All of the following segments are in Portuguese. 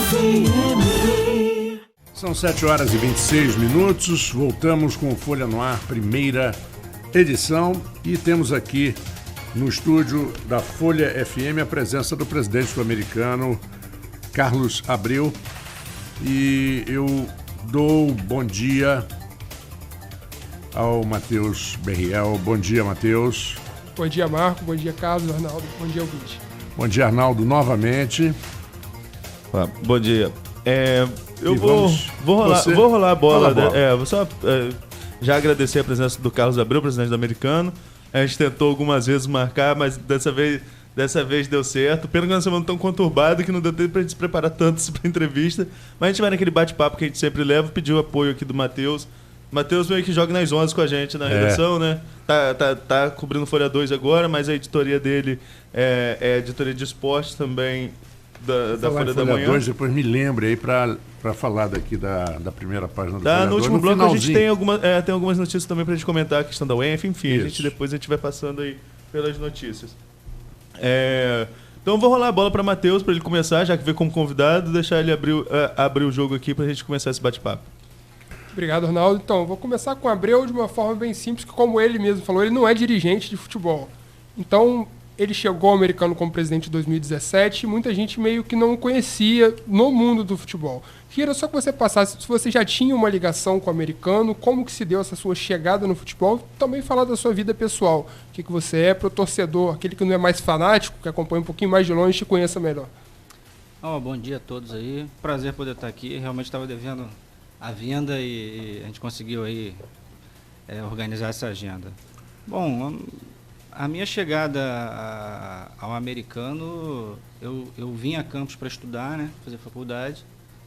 FM. São 7h26. Voltamos com o Folha no Ar, primeira edição. E temos aqui no estúdio da Folha FM a presença do presidente sul-americano, Carlos Abreu. E eu dou bom dia ao Matheus Berriel. Bom dia, Matheus. Bom dia, Marco. Bom dia, Carlos, Arnaldo. Bom dia, ouvinte. Bom dia, Arnaldo, novamente. Bom dia. Eu vou rolar a bola. Vou só já agradecer a presença do Carlos Abreu, presidente do Americano. A gente tentou algumas vezes marcar, mas dessa vez deu certo. Pena que nós estamos tão conturbados que não deu tempo pra gente se preparar tanto para a entrevista. Mas a gente vai naquele bate-papo que a gente sempre leva, pediu apoio aqui do Matheus. Matheus meio que joga nas 11 com a gente na redação, né? Tá cobrindo Folha 2 agora, mas a editoria dele é editoria de esportes também da Folha da Manhã. 2, depois me lembre aí para falar daqui da primeira página do Folha 2. No último bloco a gente tem algumas notícias também pra gente comentar, a questão da UEFA, enfim, depois a gente vai passando aí pelas notícias. Então vou rolar a bola para Matheus para ele começar, já que veio como convidado, deixar ele abrir o jogo aqui pra gente começar esse bate-papo. Obrigado, Arnaldo. Então, eu vou começar com o Abreu de uma forma bem simples, que como ele mesmo falou, ele não é dirigente de futebol. Então, ele chegou ao Americano como presidente em 2017 e muita gente meio que não o conhecia no mundo do futebol. Queria só que você passasse, se você já tinha uma ligação com o Americano, como que se deu essa sua chegada no futebol, também falar da sua vida pessoal. O que você é para o torcedor, aquele que não é mais fanático, que acompanha um pouquinho mais de longe, te conheça melhor. Bom dia a todos aí. Prazer poder estar aqui. Realmente estava devendo a vinda e a gente conseguiu aí organizar essa agenda. Bom, a minha chegada ao Americano, eu vim a Campos para estudar, né, fazer faculdade,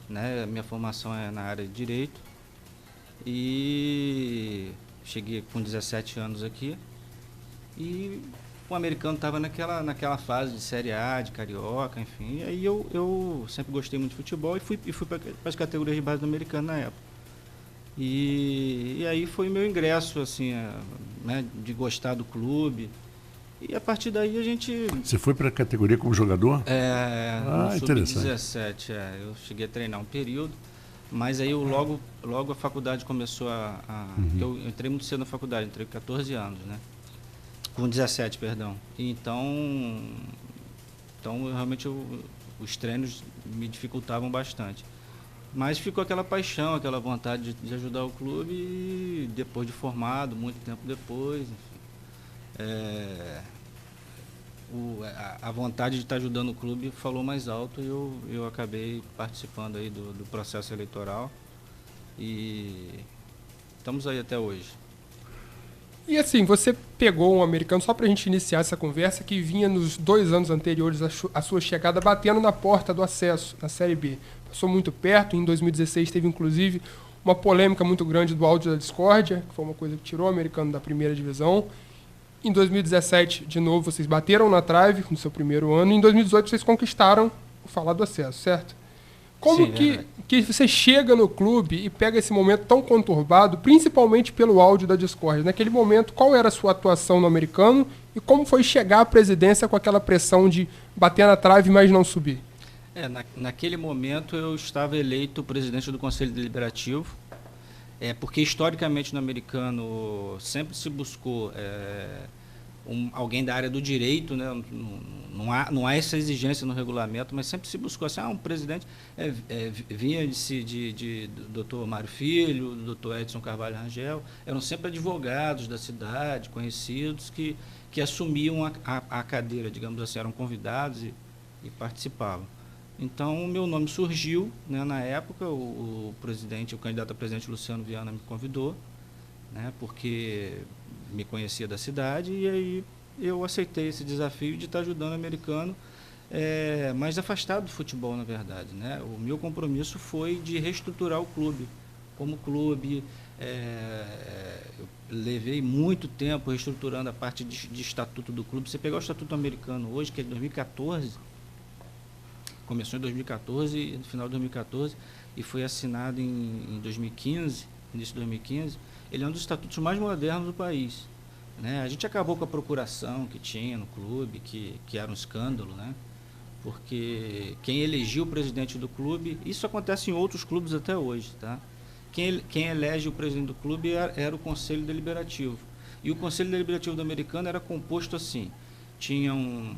né, minha formação é na área de Direito e cheguei com 17 anos aqui e o Americano estava naquela fase de Série A, de Carioca, enfim, e aí eu sempre gostei muito de futebol e fui para as categorias de base do Americano na época. E aí foi meu ingresso, assim, né, de gostar do clube. E a partir daí a gente... Você foi para a categoria como jogador? No Sub-17, eu cheguei a treinar um período, mas aí logo a faculdade começou Eu entrei muito cedo na faculdade, entrei com 14 anos, né? Com 17, perdão. Então realmente os treinos me dificultavam bastante. Mas ficou aquela paixão, aquela vontade de ajudar o clube e depois de formado, muito tempo depois, enfim, a vontade de estar ajudando o clube falou mais alto e eu acabei participando aí do processo eleitoral e estamos aí até hoje. E assim, você pegou um Americano, só para a gente iniciar essa conversa, que vinha nos 2 anos anteriores à sua chegada batendo na porta do acesso na Série B. Passou muito perto, em 2016 teve inclusive uma polêmica muito grande do áudio da discórdia, que foi uma coisa que tirou o Americano da primeira divisão. Em 2017, de novo, vocês bateram na trave no seu primeiro ano, e em 2018 vocês conquistaram o falar do acesso, certo? Como Sim, que você chega no clube e pega esse momento tão conturbado, principalmente pelo áudio da discórdia? Naquele momento, qual era a sua atuação no Americano e como foi chegar à presidência com aquela pressão de bater na trave, mas não subir? Naquele momento eu estava eleito presidente do Conselho Deliberativo, porque historicamente no Americano sempre se buscou alguém da área do direito, né? Não há essa exigência no regulamento, mas sempre se buscou assim, um presidente vinha do Dr. Mário Filho, do Dr. Edson Carvalho Rangel, eram sempre advogados da cidade, conhecidos, que assumiam a cadeira, digamos assim, eram convidados e participavam. Então, o meu nome surgiu, né, na época, o candidato a presidente Luciano Viana me convidou, né, porque me conhecia da cidade, e aí eu aceitei esse desafio de estar ajudando o Americano, mais afastado do futebol, na verdade, né? O meu compromisso foi de reestruturar o clube. Como clube, eu levei muito tempo reestruturando a parte de estatuto do clube. Você pegar o estatuto americano hoje, que é de 2014, começou em 2014, no final de 2014, e foi assinado em 2015, início de 2015, ele é um dos estatutos mais modernos do país, né? A gente acabou com a procuração que tinha no clube, que era um escândalo, né? porque quem elegia o presidente do clube, isso acontece em outros clubes até hoje, tá? Quem elege o presidente do clube era o Conselho Deliberativo. E o Conselho Deliberativo do Americano era composto assim, tinham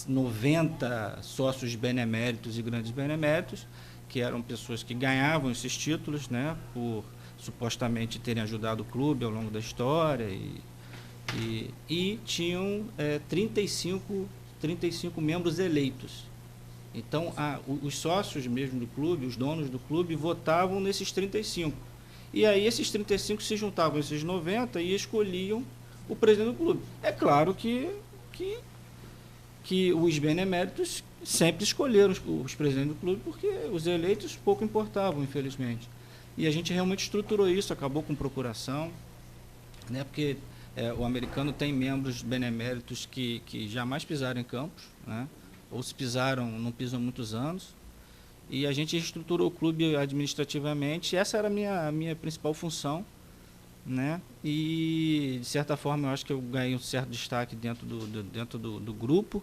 90 sócios beneméritos e grandes beneméritos, que eram pessoas que ganhavam esses títulos, né, por supostamente terem ajudado o clube ao longo da história, e tinham 35 membros eleitos. Então, os sócios mesmo do clube, os donos do clube, votavam nesses 35. E aí esses 35 se juntavam a esses 90 e escolhiam o presidente do clube. É claro que os beneméritos sempre escolheram os presidentes do clube, porque os eleitos pouco importavam, infelizmente. E a gente realmente estruturou isso, acabou com procuração, né, porque o americano tem membros beneméritos que jamais pisaram em campos, né, ou se pisaram, não pisam há muitos anos. E a gente estruturou o clube administrativamente. Essa era a minha principal função, né? E, de certa forma, eu acho que eu ganhei um certo destaque dentro do grupo.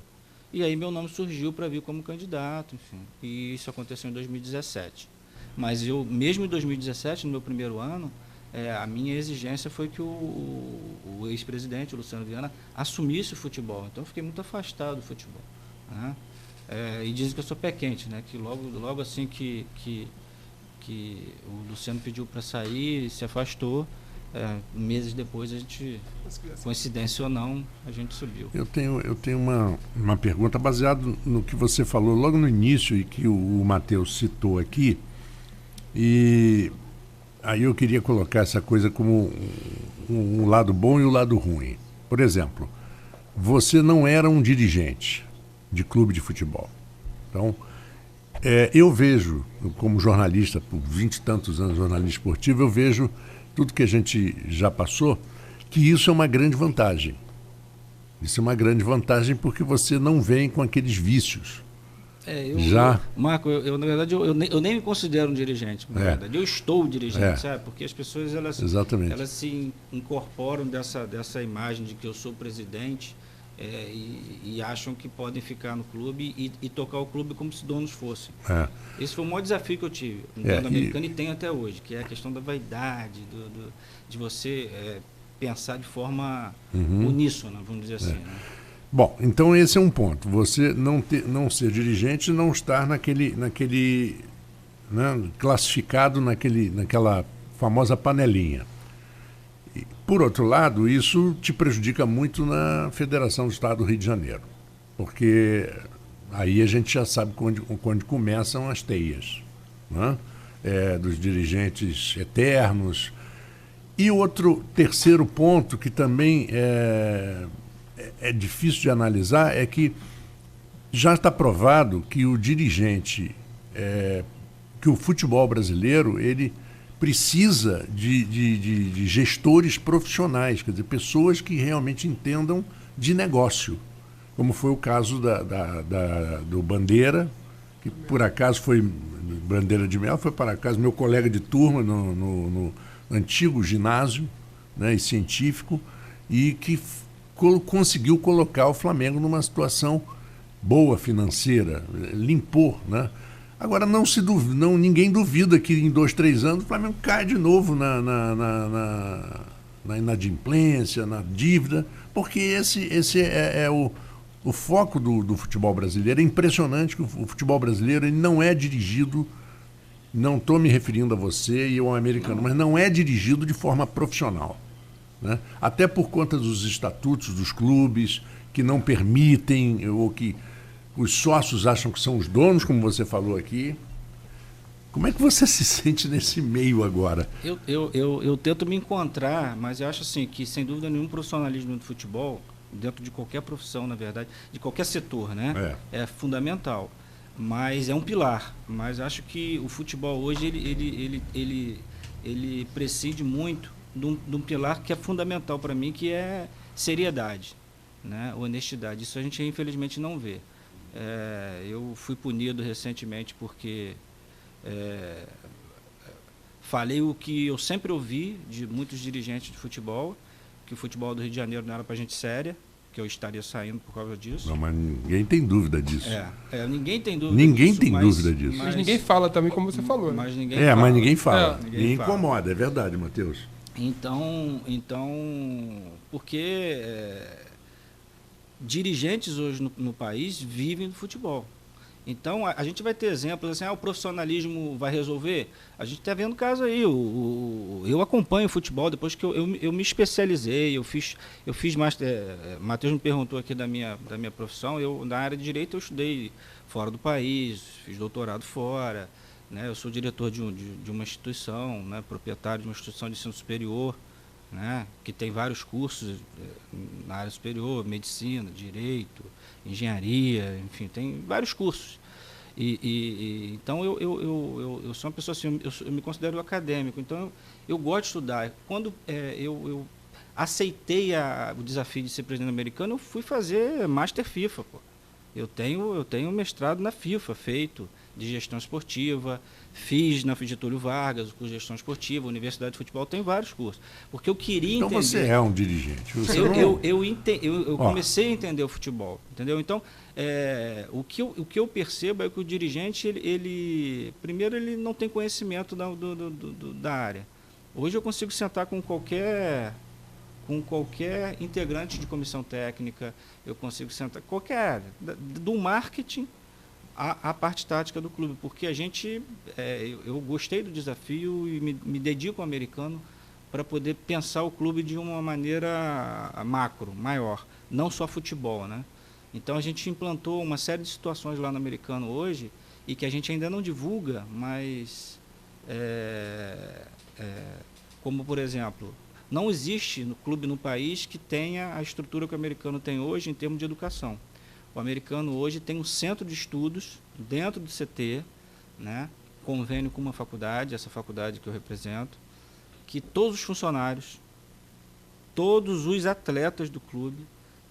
E aí meu nome surgiu para vir como candidato, enfim. E isso aconteceu em 2017. Mas eu, mesmo em 2017, no meu primeiro ano, a minha exigência foi que o ex-presidente, o Luciano Viana, assumisse o futebol. Então eu fiquei muito afastado do futebol, né? E dizem que eu sou pé quente, né? Que logo assim que o Luciano pediu para sair e se afastou, meses depois a gente, coincidência ou não, a gente subiu. Eu tenho uma pergunta baseada no que você falou logo no início e que o Matheus citou aqui, e aí eu queria colocar essa coisa como um lado bom e o lado ruim. Por exemplo, você não era um dirigente de clube de futebol. Então, eu vejo, como jornalista, por 20 e tantos anos jornalista esportivo, eu vejo tudo que a gente já passou, que isso é uma grande vantagem. Isso é uma grande vantagem porque você não vem com aqueles vícios. Marco, na verdade, eu nem me considero um dirigente, na verdade. Eu estou dirigente, sabe? Porque as pessoas, elas se incorporam dessa imagem de que eu sou presidente, e acham que podem ficar no clube e tocar o clube como se donos fossem. Esse foi o maior desafio que eu tive no americano e tenho até hoje, que é a questão da vaidade, de você pensar de forma uníssona, vamos dizer assim. Né? Bom, então esse é um ponto. Você não ser dirigente, não estar naquele né, classificado naquela famosa panelinha. Por outro lado, isso te prejudica muito na Federação do Estado do Rio de Janeiro, porque aí a gente já sabe quando começam as teias, né? Dos dirigentes eternos. E terceiro ponto, que também é difícil de analisar, é que já está provado que o dirigente, que o futebol brasileiro, ele precisa de gestores profissionais, quer dizer, pessoas que realmente entendam de negócio, como foi o caso do Bandeira, que por acaso foi Bandeira de Mel, foi por acaso meu colega de turma no antigo ginásio, né, e científico, e que conseguiu colocar o Flamengo numa situação boa financeira, limpou, né? Agora, ninguém duvida que em 2, 3 anos o Flamengo cai de novo na inadimplência, na dívida, porque esse é o foco do futebol brasileiro. É impressionante que o futebol brasileiro ele não é dirigido, não estou me referindo a você e ao americano, mas não é dirigido de forma profissional, né? Até por conta dos estatutos dos clubes, que não permitem, ou que os sócios acham que são os donos, como você falou aqui. Como é que você se sente nesse meio agora? Eu tento me encontrar, mas eu acho assim que, sem dúvida nenhuma, o profissionalismo do futebol, dentro de qualquer profissão, na verdade, de qualquer setor, né, é fundamental. Mas é um pilar. Mas acho que o futebol hoje ele prescinde muito de um pilar que é fundamental para mim, que é seriedade, né, honestidade. Isso a gente infelizmente não vê. Eu fui punido recentemente porque falei o que eu sempre ouvi de muitos dirigentes de futebol, que o futebol do Rio de Janeiro não era para gente séria, que eu estaria saindo por causa disso. Não, mas ninguém tem dúvida disso. Ninguém tem dúvida ninguém disso. Tem dúvida disso. Mas ninguém fala também, como você falou. Mas ninguém fala. Mas ninguém fala. Ninguém fala. Incomoda, é verdade, Matheus. Então, porque dirigentes hoje no país vivem do futebol. Então, a gente vai ter exemplos assim, o profissionalismo vai resolver? A gente está vendo caso aí, eu acompanho o futebol, depois que eu me especializei, eu fiz Matheus me perguntou aqui da minha profissão, na área de Direito eu estudei fora do país, fiz doutorado fora, né, eu sou diretor de uma instituição, né, proprietário de uma instituição de ensino superior, né, que tem vários cursos na área superior, medicina, direito, engenharia, enfim, tem vários cursos. Então eu sou uma pessoa assim, eu me considero acadêmico, então eu gosto de estudar. Quando eu aceitei o desafio de ser presidente americano, eu fui fazer Master FIFA, pô. Eu tenho mestrado na FIFA, feito de gestão esportiva, fiz na Getúlio Vargas o curso de gestão esportiva, Universidade de Futebol, tem vários cursos. Porque eu queria entender... Então você é um dirigente. Eu comecei a entender o futebol, entendeu? Então, o que eu percebo é que o dirigente, primeiro, ele não tem conhecimento da área. Hoje eu consigo sentar com qualquer integrante de comissão técnica, eu consigo sentar qualquer área, do marketing à parte tática do clube, porque eu gostei do desafio e me dedico ao americano para poder pensar o clube de uma maneira macro, maior, não só futebol, né? Então a gente implantou uma série de situações lá no americano hoje e que a gente ainda não divulga, mas como por exemplo, não existe clube no país que tenha a estrutura que o americano tem hoje em termos de educação. O americano hoje tem um centro de estudos dentro do CT, né, convênio com uma faculdade, essa faculdade que eu represento, que todos os funcionários, todos os atletas do clube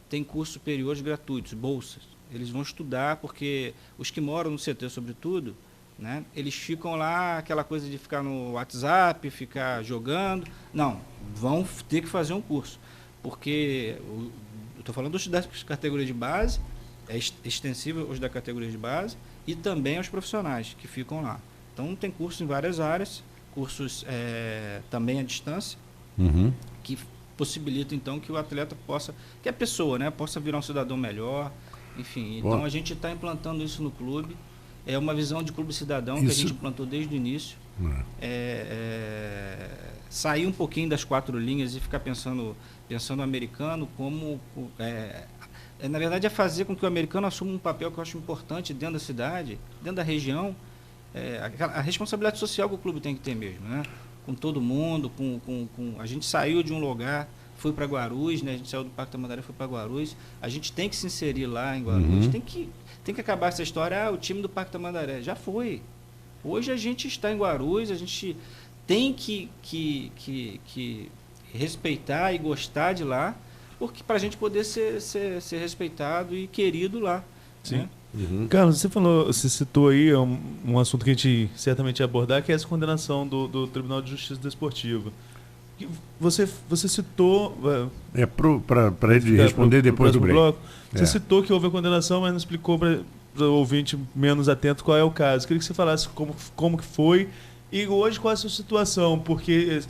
têm cursos superiores gratuitos, bolsas. Eles vão estudar porque os que moram no CT, sobretudo, né, eles ficam lá, aquela coisa de ficar no WhatsApp, ficar jogando. Não, vão ter que fazer um curso. Porque, eu estou falando das categorias de base, é extensível os da categoria de base, e também aos profissionais que ficam lá. Então, tem cursos em várias áreas, cursos também à distância, que possibilitam, então, que o atleta possa, que a pessoa, né, possa virar um cidadão melhor, enfim. Então, a gente está implantando isso no clube. É uma visão de clube cidadão que a gente implantou desde o início. Sair um pouquinho das 4 linhas e ficar pensando o americano como... na verdade, é fazer com que o americano assuma um papel que eu acho importante dentro da cidade, dentro da região. A responsabilidade social que o clube tem que ter mesmo, né? Com todo mundo, a gente saiu de um lugar, foi para Guarulhos, né? A gente saiu do Parque Tamandaré e foi para Guarulhos. A gente tem que se inserir lá em Guarulhos, tem que acabar essa história, o time do Parque Tamandaré. Já foi. Hoje a gente está em Guarulhos, a gente tem que respeitar e gostar de lá, porque para a gente poder ser respeitado e querido lá. Sim. Né? Carlos, você citou aí um assunto que a gente certamente ia abordar, que é essa condenação do Tribunal de Justiça Desportiva. Você citou... para ele responder depois do break. Bloco, você citou que houve a condenação, mas não explicou para o ouvinte menos atento qual é o caso. Queria que você falasse como que foi e hoje qual é a sua situação, porque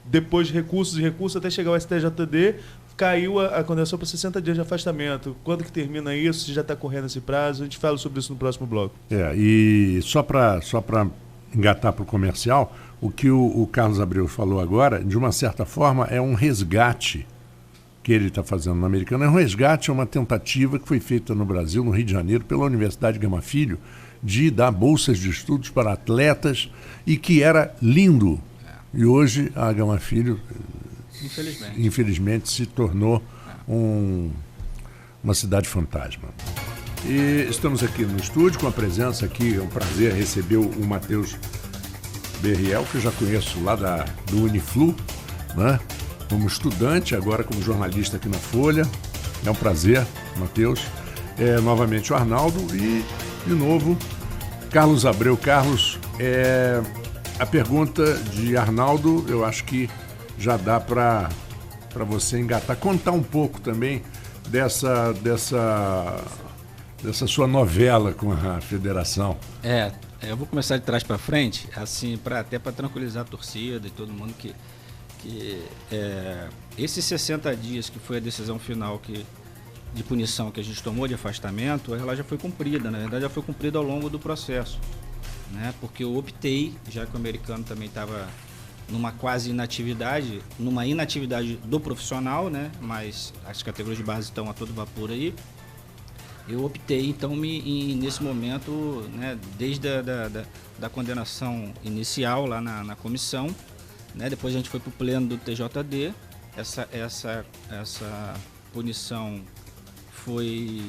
depois de recursos e recursos até chegar ao STJD, caiu a condenação para 60 dias de afastamento. Quando que termina isso? Se já está correndo esse prazo? A gente fala sobre isso no próximo bloco. E só para engatar para o comercial, o que o Carlos Abreu falou agora, de uma certa forma, é um resgate que ele está fazendo no americano. É um resgate, é uma tentativa que foi feita no Brasil, no Rio de Janeiro, pela Universidade Gama Filho, de dar bolsas de estudos para atletas e que era lindo. E hoje a Gama Filho, infelizmente se tornou uma cidade fantasma. E estamos aqui no estúdio com a presença aqui, é um prazer receber o Matheus Berriel, que eu já conheço lá do Uniflu, né? Como estudante, agora como jornalista aqui na Folha. É um prazer, Matheus. Novamente o Arnaldo e, de novo, Carlos Abreu. Carlos, a pergunta de Arnaldo, eu acho que já dá para você engatar, contar um pouco também dessa sua novela com a federação. Eu vou começar de trás para frente, assim, até para tranquilizar a torcida e todo mundo que esses 60 dias que foi a decisão final de punição que a gente tomou de afastamento, ela já foi cumprida, na verdade já foi cumprida ao longo do processo, né? Porque eu optei, já que o americano também estava numa quase inatividade, numa inatividade do profissional, né? Mas as categorias de base estão a todo vapor aí. Eu optei, então, nesse momento, né, desde da condenação inicial lá na comissão, né? Depois a gente foi para o pleno do TJD, essa punição foi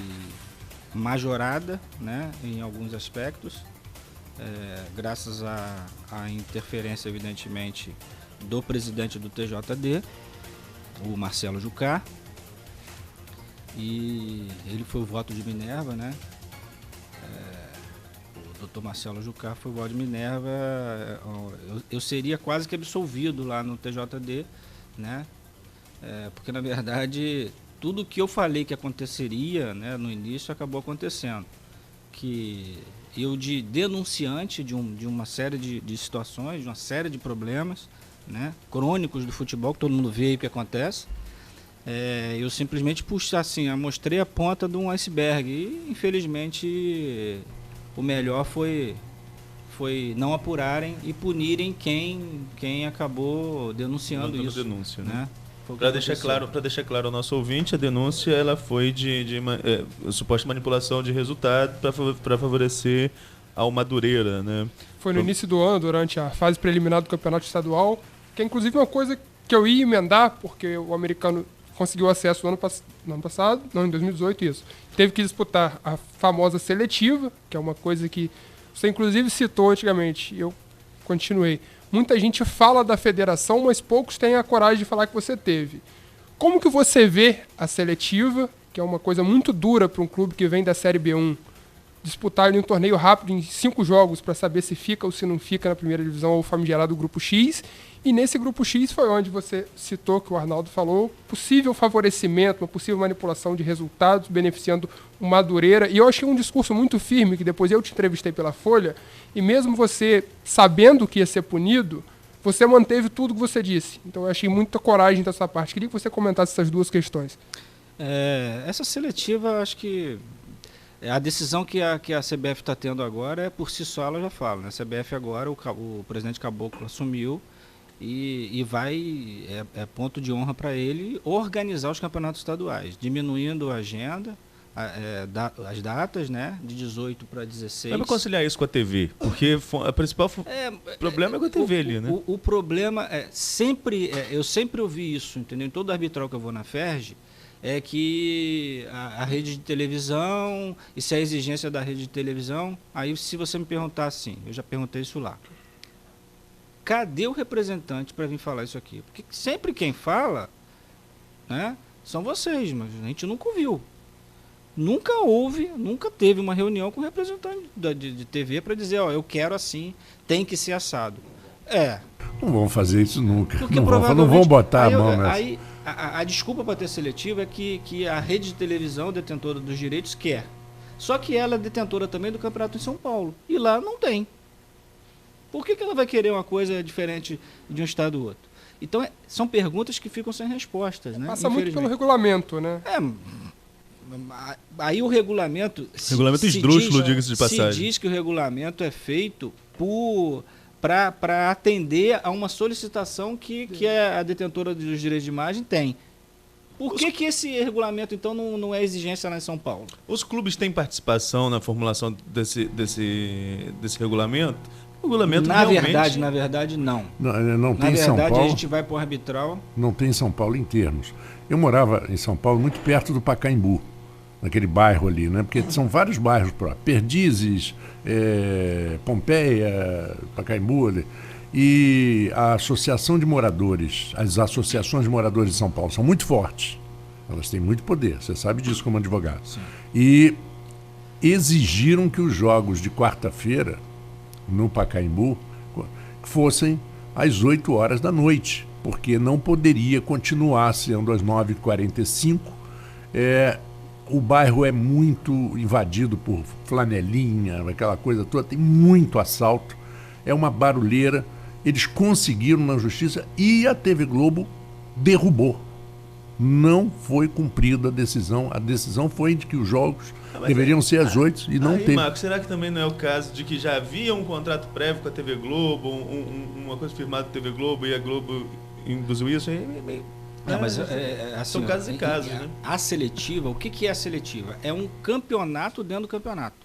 majorada, né, em alguns aspectos, graças à interferência, evidentemente, do presidente do TJD, o Marcelo Jucá, e ele foi o voto de Minerva, né? O doutor Marcelo Jucá foi o voto de Minerva. Eu seria quase que absolvido lá no TJD, né? Porque, na verdade, tudo que eu falei que aconteceria, né, no início acabou acontecendo. Que eu, de denunciante de uma série de situações, de uma série de problemas, né, crônicos do futebol, que todo mundo vê aí o que acontece, eu simplesmente mostrei a ponta de um iceberg e, infelizmente, o melhor foi não apurarem e punirem quem acabou denunciando isso. Denúncia, né? Para deixar claro ao nosso ouvinte, a denúncia ela foi de suposta manipulação de resultado para favorecer ao Madureira, né? Foi no início do ano, durante a fase preliminar do campeonato estadual, que é inclusive uma coisa que eu ia emendar, porque o americano conseguiu acesso no ano passado, não, em 2018, isso. Teve que disputar a famosa seletiva, que é uma coisa que você inclusive citou antigamente, e eu continuei. Muita gente fala da federação, mas poucos têm a coragem de falar que você teve. Como que você vê a seletiva, que é uma coisa muito dura para um clube que vem da Série B1, disputar ali um torneio rápido em 5 jogos para saber se fica ou se não fica na primeira divisão ou famigerado Grupo X? E nesse Grupo X foi onde você citou, que o Arnaldo falou, possível favorecimento, uma possível manipulação de resultados, beneficiando o Madureira. E eu achei um discurso muito firme, que depois eu te entrevistei pela Folha, e mesmo você sabendo que ia ser punido, você manteve tudo que você disse. Então eu achei muita coragem da sua parte. Queria que você comentasse essas duas questões. Essa seletiva, acho que a decisão que a CBF está tendo agora, por si só, ela já fala, né? A CBF agora, o presidente Caboclo assumiu, e vai, ponto de honra para ele, organizar os campeonatos estaduais, diminuindo a agenda, as datas, né, de 18 para 16. Vai conciliar isso com a TV, porque o principal problema é com a TV ali, né? O problema eu sempre ouvi isso, entendeu? Em todo arbitral que eu vou na FERJ, é que a rede de televisão, e se a exigência da rede de televisão, aí se você me perguntar assim, eu já perguntei isso lá, cadê o representante para vir falar isso aqui? Porque sempre quem fala, né, são vocês, mas a gente nunca ouviu. Nunca teve uma reunião com o representante de TV para dizer, eu quero assim, tem que ser assado. Não vão fazer isso nunca. Não vão botar a mão nessa. Aí a desculpa para ter seletiva é que a rede de televisão, detentora dos direitos, quer. Só que ela é detentora também do campeonato em São Paulo. E lá não tem. Por que ela vai querer uma coisa diferente de um estado do outro? Então, são perguntas que ficam sem respostas, né? Passa muito pelo regulamento, né? Aí o regulamento... Regulamento esdrúxulo, diga-se de passagem. Se diz que o regulamento é feito para atender a uma solicitação que a detentora dos direitos de imagem tem. Por que esse regulamento, então, não é exigência lá em São Paulo? Os clubes têm participação na formulação desse regulamento? O regulamento na verdade, não. Não tem em São Paulo. Na verdade, a gente vai para o arbitral. Não tem em São Paulo em termos. Eu morava em São Paulo muito perto do Pacaembu, naquele bairro ali, né? Porque são vários bairros, Perdizes, Pompeia, Pacaembu ali. E a associação de moradores, as associações de moradores de São Paulo são muito fortes. Elas têm muito poder, você sabe disso como advogado. Sim. E exigiram que os jogos de quarta-feira no Pacaembu fossem às 8 horas da noite, porque não poderia continuar sendo às 9h45 O bairro é muito invadido por flanelinha, aquela coisa toda, tem muito assalto, é uma barulheira. Eles conseguiram na justiça e a TV Globo derrubou. Não foi cumprida a decisão. A decisão foi de que os jogos deveriam ser às 8 e não teve. Marcos, será que também não é o caso de que já havia um contrato prévio com a TV Globo, uma coisa firmada com a TV Globo e a Globo induziu isso? Assim, são casos e casos, né? A seletiva, o que é a seletiva? É um campeonato dentro do campeonato.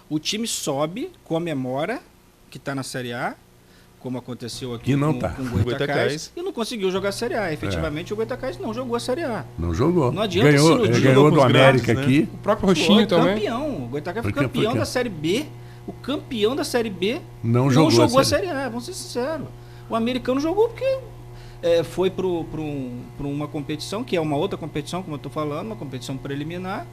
O time sobe, comemora que está na Série A, como aconteceu aqui com o Goitacás, e não conseguiu jogar a Série A. Efetivamente, o Goitacás não jogou a Série A. Não jogou. Não adianta ganhou do América aqui. Né? O próprio Roxinho também. Campeão. O Goitacás foi campeão da Série B. O campeão da Série B não jogou a Série A. Vamos ser sinceros. O americano jogou porque foi para uma competição, que é uma outra competição, como eu estou falando, uma competição preliminar,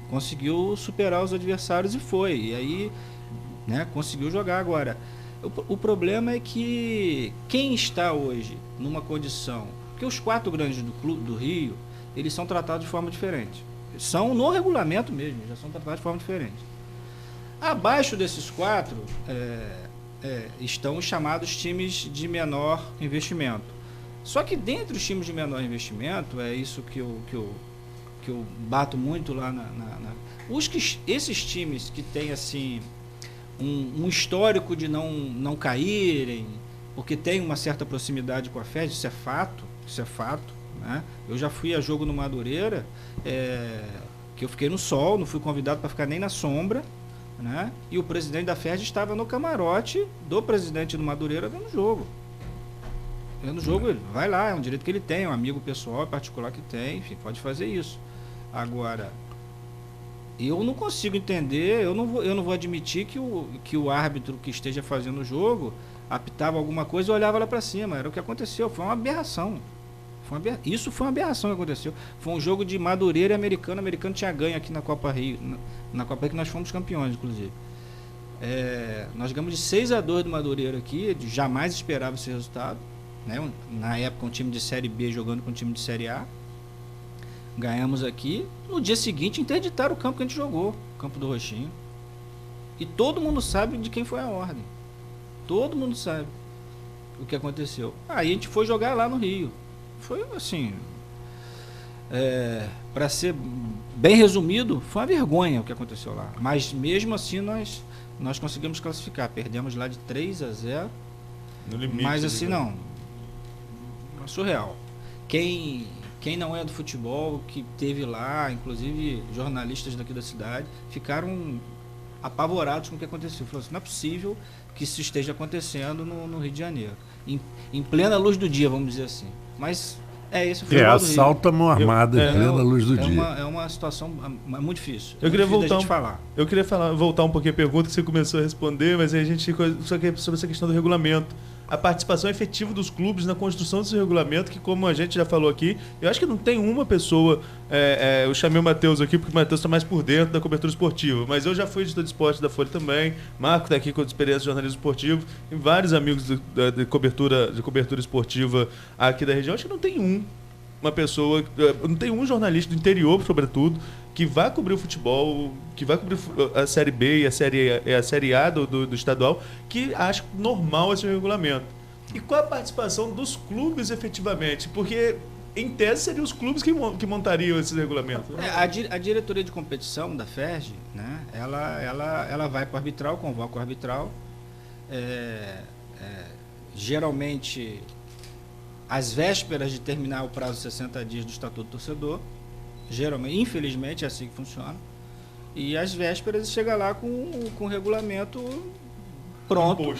conseguiu superar os adversários e foi. E aí, conseguiu jogar agora. O problema é que quem está hoje numa condição... Porque os 4 grandes do clube do Rio, eles são tratados de forma diferente. São no regulamento mesmo, já são tratados de forma diferente. Abaixo desses 4 estão os chamados times de menor investimento. Só que dentre os times de menor investimento, é isso que eu bato muito lá esses times que têm assim um histórico de não caírem, porque tem uma certa proximidade com a FERJ, isso é fato, né? Eu já fui a jogo no Madureira, que eu fiquei no sol, não fui convidado para ficar nem na sombra, né? E o presidente da FERJ estava no camarote do presidente do Madureira vendo o jogo. Ele vai lá, é um direito que ele tem, é um amigo pessoal particular que tem, enfim, pode fazer isso. Agora, eu não consigo entender, eu não vou admitir que o árbitro que esteja fazendo o jogo apitava alguma coisa e olhava lá para cima. Era o que aconteceu, foi uma aberração. Isso foi uma aberração que aconteceu. Foi um jogo de Madureira e Americano. O Americano tinha ganho aqui na Copa Rio, na Copa Rio que nós fomos campeões, inclusive. Nós ganhamos de 6-2 do Madureira aqui, jamais esperava esse resultado, né? Na época um time de Série B jogando com um time de Série A. Ganhamos aqui. No dia seguinte interditaram o campo que a gente jogou, o campo do Roxinho. E todo mundo sabe de quem foi a ordem. Todo mundo sabe o que aconteceu. Aí a gente foi jogar lá no Rio. Foi assim, para ser bem resumido, foi uma vergonha o que aconteceu lá. Mas mesmo assim nós conseguimos classificar. Perdemos lá de 3-0. No limite. Mas assim, não. É surreal. Quem não é do futebol, que teve lá, inclusive jornalistas daqui da cidade, ficaram apavorados com o que aconteceu. Falaram assim, não é possível que isso esteja acontecendo no Rio de Janeiro. Em plena luz do dia, vamos dizer assim. Mas esse foi o assalto à mão armada em plena luz do dia. É uma situação muito difícil. Eu queria voltar um pouquinho a pergunta que você começou a responder, mas aí a gente só que sobre essa questão do regulamento. A participação efetiva dos clubes na construção desse regulamento, que como a gente já falou aqui, eu acho que não tem uma pessoa, eu chamei o Matheus aqui porque o Matheus está mais por dentro da cobertura esportiva, mas eu já fui editor de esporte da Folha também, Marco está aqui com experiência de jornalismo esportivo, e vários amigos de cobertura esportiva aqui da região. Acho que não tem uma pessoa, não tem um jornalista do interior, sobretudo, que vai cobrir o futebol, que vai cobrir a Série B e a Série A do estadual, que acha normal esse regulamento. E qual a participação dos clubes efetivamente? Porque, em tese, seriam os clubes que montariam esse regulamento. A diretoria de competição da FERJ, né, ela vai para o arbitral, convoca o arbitral. Geralmente, às vésperas de terminar o prazo de 60 dias do Estatuto do Torcedor, geralmente, infelizmente, é assim que funciona. E às vésperas chega lá com o regulamento pronto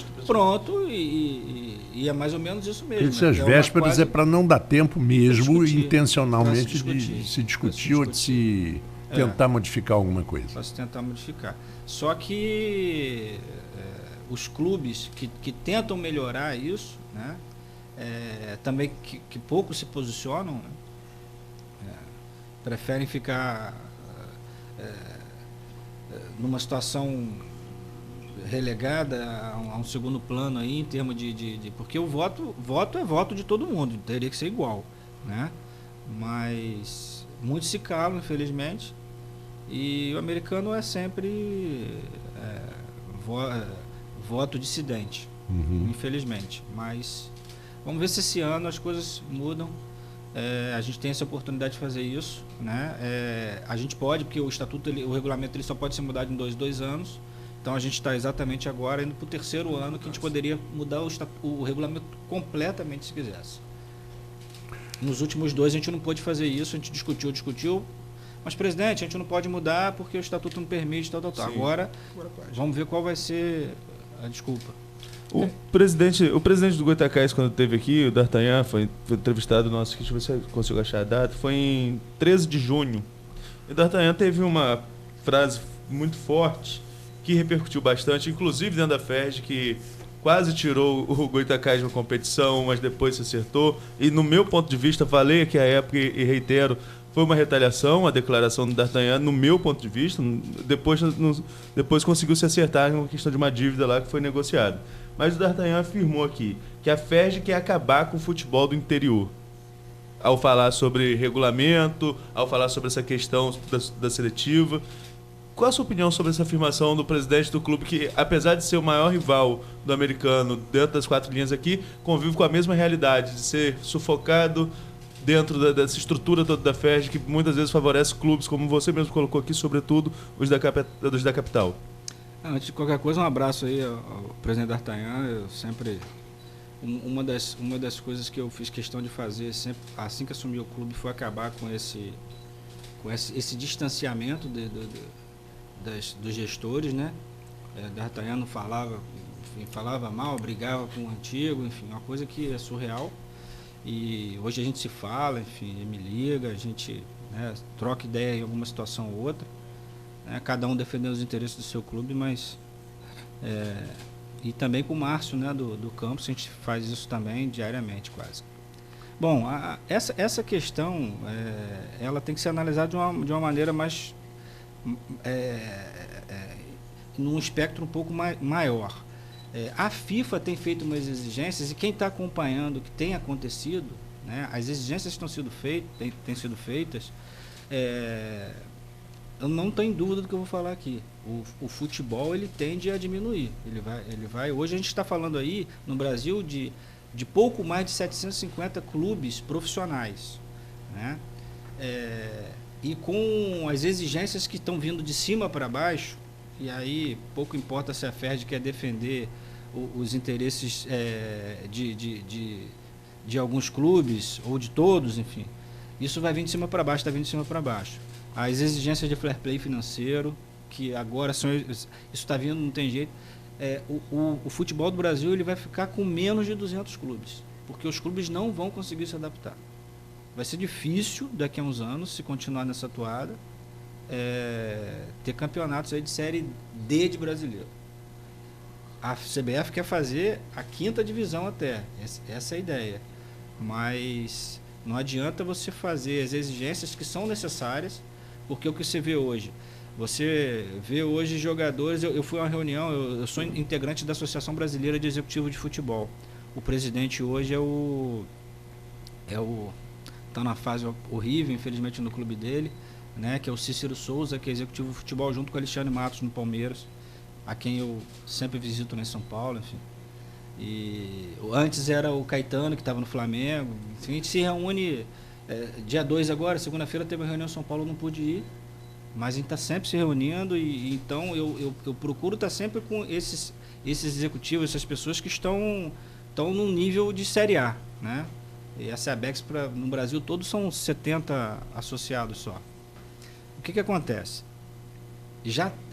e é mais ou menos isso mesmo. Isso, às vésperas é para não dar tempo mesmo, intencionalmente, de se discutir ou de se tentar modificar alguma coisa. Para se tentar modificar. Só que os clubes que tentam melhorar isso, né, também que pouco se posicionam, né, preferem ficar numa situação relegada a um segundo plano aí, em termos de porque o voto é voto de todo mundo, teria que ser igual, né? Mas muitos se calam, infelizmente, e o americano é sempre voto dissidente, infelizmente. Mas vamos ver se esse ano as coisas mudam. A gente tem essa oportunidade de fazer isso, né? A gente pode, porque o estatuto, o regulamento, ele só pode ser mudado em 2 anos. Então a gente está exatamente agora indo para o 3º ano que a gente poderia mudar o regulamento completamente se quisesse. Nos últimos 2 a gente não pôde fazer isso, a gente discutiu. Mas, presidente, a gente não pode mudar porque o estatuto não permite, tal. Agora vamos ver qual vai ser a desculpa. O presidente do Goitacás, quando esteve aqui, o D'Artagnan, foi entrevistado nosso, deixa eu ver se eu consigo achar a data, foi em 13 de junho. E o D'Artagnan teve uma frase muito forte que repercutiu bastante, inclusive dentro da FERJ, que quase tirou o Goitacás na competição, mas depois se acertou. E no meu ponto de vista, falei aqui à época e reitero, foi uma retaliação, a declaração do D'Artagnan, no meu ponto de vista. Depois conseguiu se acertar com a questão de uma dívida lá que foi negociada. Mas o D'Artagnan afirmou aqui que a FERJ quer acabar com o futebol do interior. Ao falar sobre regulamento, ao falar sobre essa questão da seletiva. Qual a sua opinião sobre essa afirmação do presidente do clube que, apesar de ser o maior rival do americano dentro das 4 linhas aqui, convive com a mesma realidade de ser sufocado dentro dessa estrutura toda da FERJ, que muitas vezes favorece clubes, como você mesmo colocou aqui, sobretudo os da capital? Antes de qualquer coisa, um abraço aí ao presidente D'Artagnan. Eu sempre... Uma das coisas que eu fiz questão de fazer sempre, assim que assumi o clube, foi acabar com esse distanciamento dos gestores, né? D'Artagnan não falava mal, brigava com o antigo, enfim, uma coisa que é surreal. E hoje a gente se fala, enfim, ele me liga, a gente, né, troca ideia em alguma situação ou outra, né, cada um defendendo os interesses do seu clube, mas e também com o Márcio, né, do Campos, a gente faz isso também diariamente quase. Bom, essa questão ela tem que ser analisada de uma maneira mais num espectro um pouco maior. A FIFA tem feito umas exigências, e quem está acompanhando o que tem acontecido, né, as exigências que têm sido feitas, eu não tenho dúvida do que eu vou falar aqui. O futebol, ele tende a diminuir. Ele vai. Hoje a gente está falando aí no Brasil de pouco mais de 750 clubes profissionais, né? E com as exigências que estão vindo de cima para baixo, e aí pouco importa se a FERJ quer defender os interesses de alguns clubes ou de todos, enfim, isso vai vir de cima para baixo, está vindo de cima para baixo. As exigências de fair play financeiro, que agora isso está vindo, não tem jeito. O futebol do Brasil, ele vai ficar com menos de 200 clubes, porque os clubes não vão conseguir se adaptar. Vai ser difícil daqui a uns anos, se continuar nessa toada, ter campeonatos aí de Série D de brasileiro. A CBF quer fazer a 5ª divisão até, essa é a ideia. Mas não adianta você fazer as exigências que são necessárias, porque o que você vê hoje? Você vê hoje jogadores... Eu fui a uma reunião, eu sou integrante da Associação Brasileira de Executivo de Futebol. O presidente hoje está na fase horrível, infelizmente, no clube dele, né, que é o Cícero Souza, que é executivo de futebol, junto com o Alexandre Matos no Palmeiras, a quem eu sempre visito lá em São Paulo, enfim. E antes era o Caetano, que estava no Flamengo. Enfim, a gente se reúne dia 2 agora, segunda-feira teve uma reunião em São Paulo, eu não pude ir, mas a gente está sempre se reunindo, e então eu procuro estar sempre com esses executivos, essas pessoas que estão num nível de Série A, né? E a SEABEX no Brasil todos são 70 associados só. O que acontece?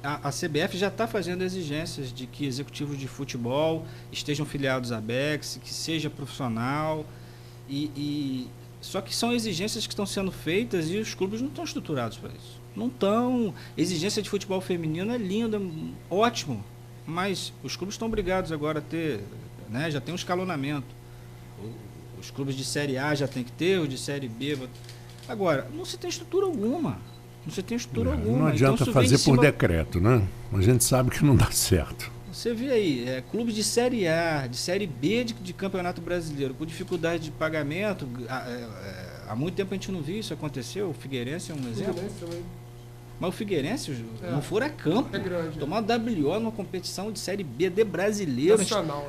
A CBF já está fazendo exigências de que executivos de futebol estejam filiados à BEX, que seja profissional, só que são exigências que estão sendo feitas e os clubes não estão estruturados para isso. Não estão. Exigência de futebol feminino é linda, ótimo, mas os clubes estão obrigados agora a ter, né, já tem um escalonamento. Os clubes de Série A já tem que ter, os de Série B. Agora, não se tem estrutura alguma. Não adianta então, fazer por decreto, né? A gente sabe que não dá certo. Você vê aí, clubes de Série A, de Série B de Campeonato Brasileiro, com dificuldade de pagamento, há muito tempo a gente não viu isso acontecer. O Figueirense é um exemplo. Mas o Figueirense, um furacão, tomar WO numa competição de Série B de brasileiro.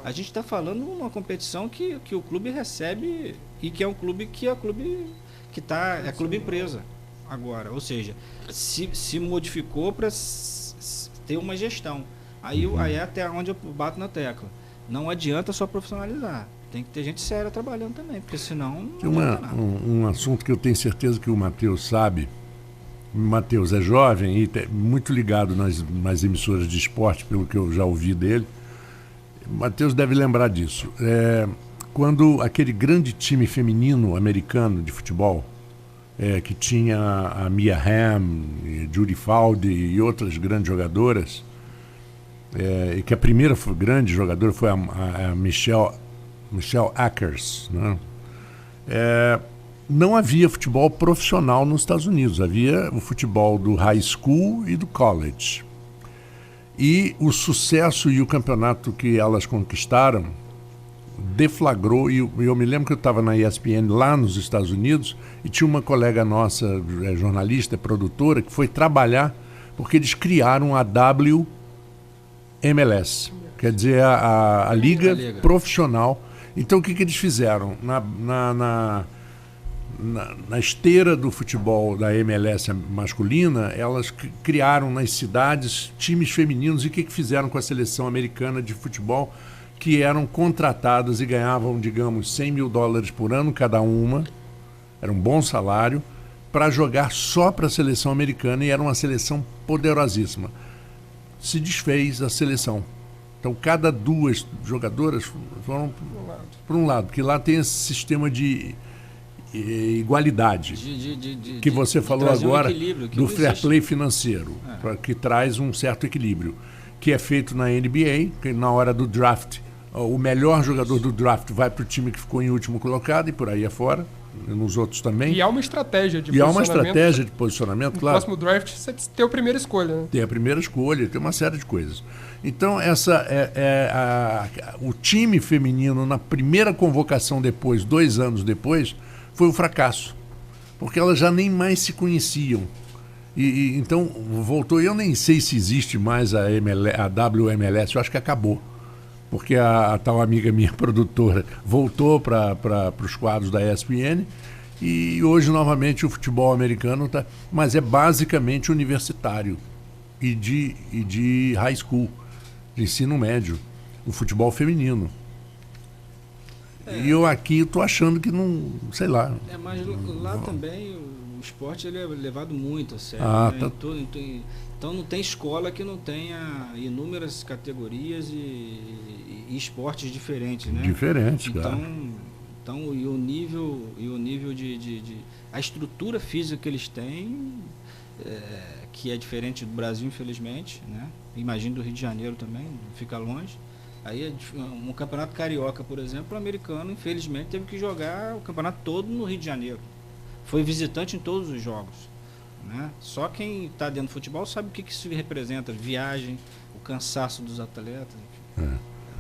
A gente está falando numa competição que o clube recebe e que é um clube que é clube empresa agora. Ou seja, se modificou para ter uma gestão. Aí é até onde eu bato na tecla. Não adianta só profissionalizar. Tem que ter gente séria trabalhando também, porque senão... Tem um assunto que eu tenho certeza que o Matheus sabe. O Matheus é jovem e muito ligado nas emissoras de esporte, pelo que eu já ouvi dele. O Matheus deve lembrar disso. Quando aquele grande time feminino americano de futebol, que tinha a Mia Hamm, Judy Faldi e outras grandes jogadoras, e que a primeira grande jogadora foi a Michelle Akers, né? Não havia futebol profissional nos Estados Unidos, havia o futebol do high school e do college. E o sucesso e o campeonato que elas conquistaram deflagrou, e eu me lembro que eu estava na ESPN lá nos Estados Unidos e tinha uma colega nossa, jornalista, produtora, que foi trabalhar porque eles criaram a WMLS, quer dizer, a Liga Profissional. Então o que eles fizeram? Na esteira do futebol da MLS masculina, elas criaram nas cidades times femininos. E o que fizeram com a seleção americana de futebol, que eram contratadas e ganhavam, digamos, $100 mil por ano cada uma, era um bom salário, para jogar só para a seleção americana, e era uma seleção poderosíssima. Se desfez a seleção. Então cada duas jogadoras foram para um lado, porque lá tem esse sistema de igualdade que você falou agora, do fair play financeiro, que traz um certo equilíbrio, que é feito na NBA, que na hora do draft, o melhor jogador do draft vai para o time que ficou em último colocado, e por aí afora, nos outros também. E há uma estratégia de posicionamento. Claro. No próximo draft você tem a primeira escolha, né? Tem a primeira escolha, tem uma série de coisas. Então, o time feminino, na primeira convocação depois, 2 anos depois, foi um fracasso, porque elas já nem mais se conheciam. Então, voltou, eu nem sei se existe mais a WMLS, eu acho que acabou, porque a tal amiga minha produtora voltou para os quadros da ESPN, e hoje, novamente, o futebol americano está... Mas é basicamente universitário e de high school, de ensino médio, o futebol feminino. E eu aqui estou achando que não, sei lá. Mas lá também o esporte ele é levado muito a sério. Né? Então não tem escola que não tenha inúmeras categorias e esportes diferentes, né? Diferentes, claro. Então e o nível de a estrutura física que eles têm, que é diferente do Brasil, infelizmente, né? Imagino do Rio de Janeiro também, fica longe. Aí, um campeonato carioca, por exemplo, o americano, infelizmente, teve que jogar o campeonato todo no Rio de Janeiro. Foi visitante em todos os jogos, né? Só quem está dentro do futebol sabe o que isso representa, viagem, o cansaço dos atletas.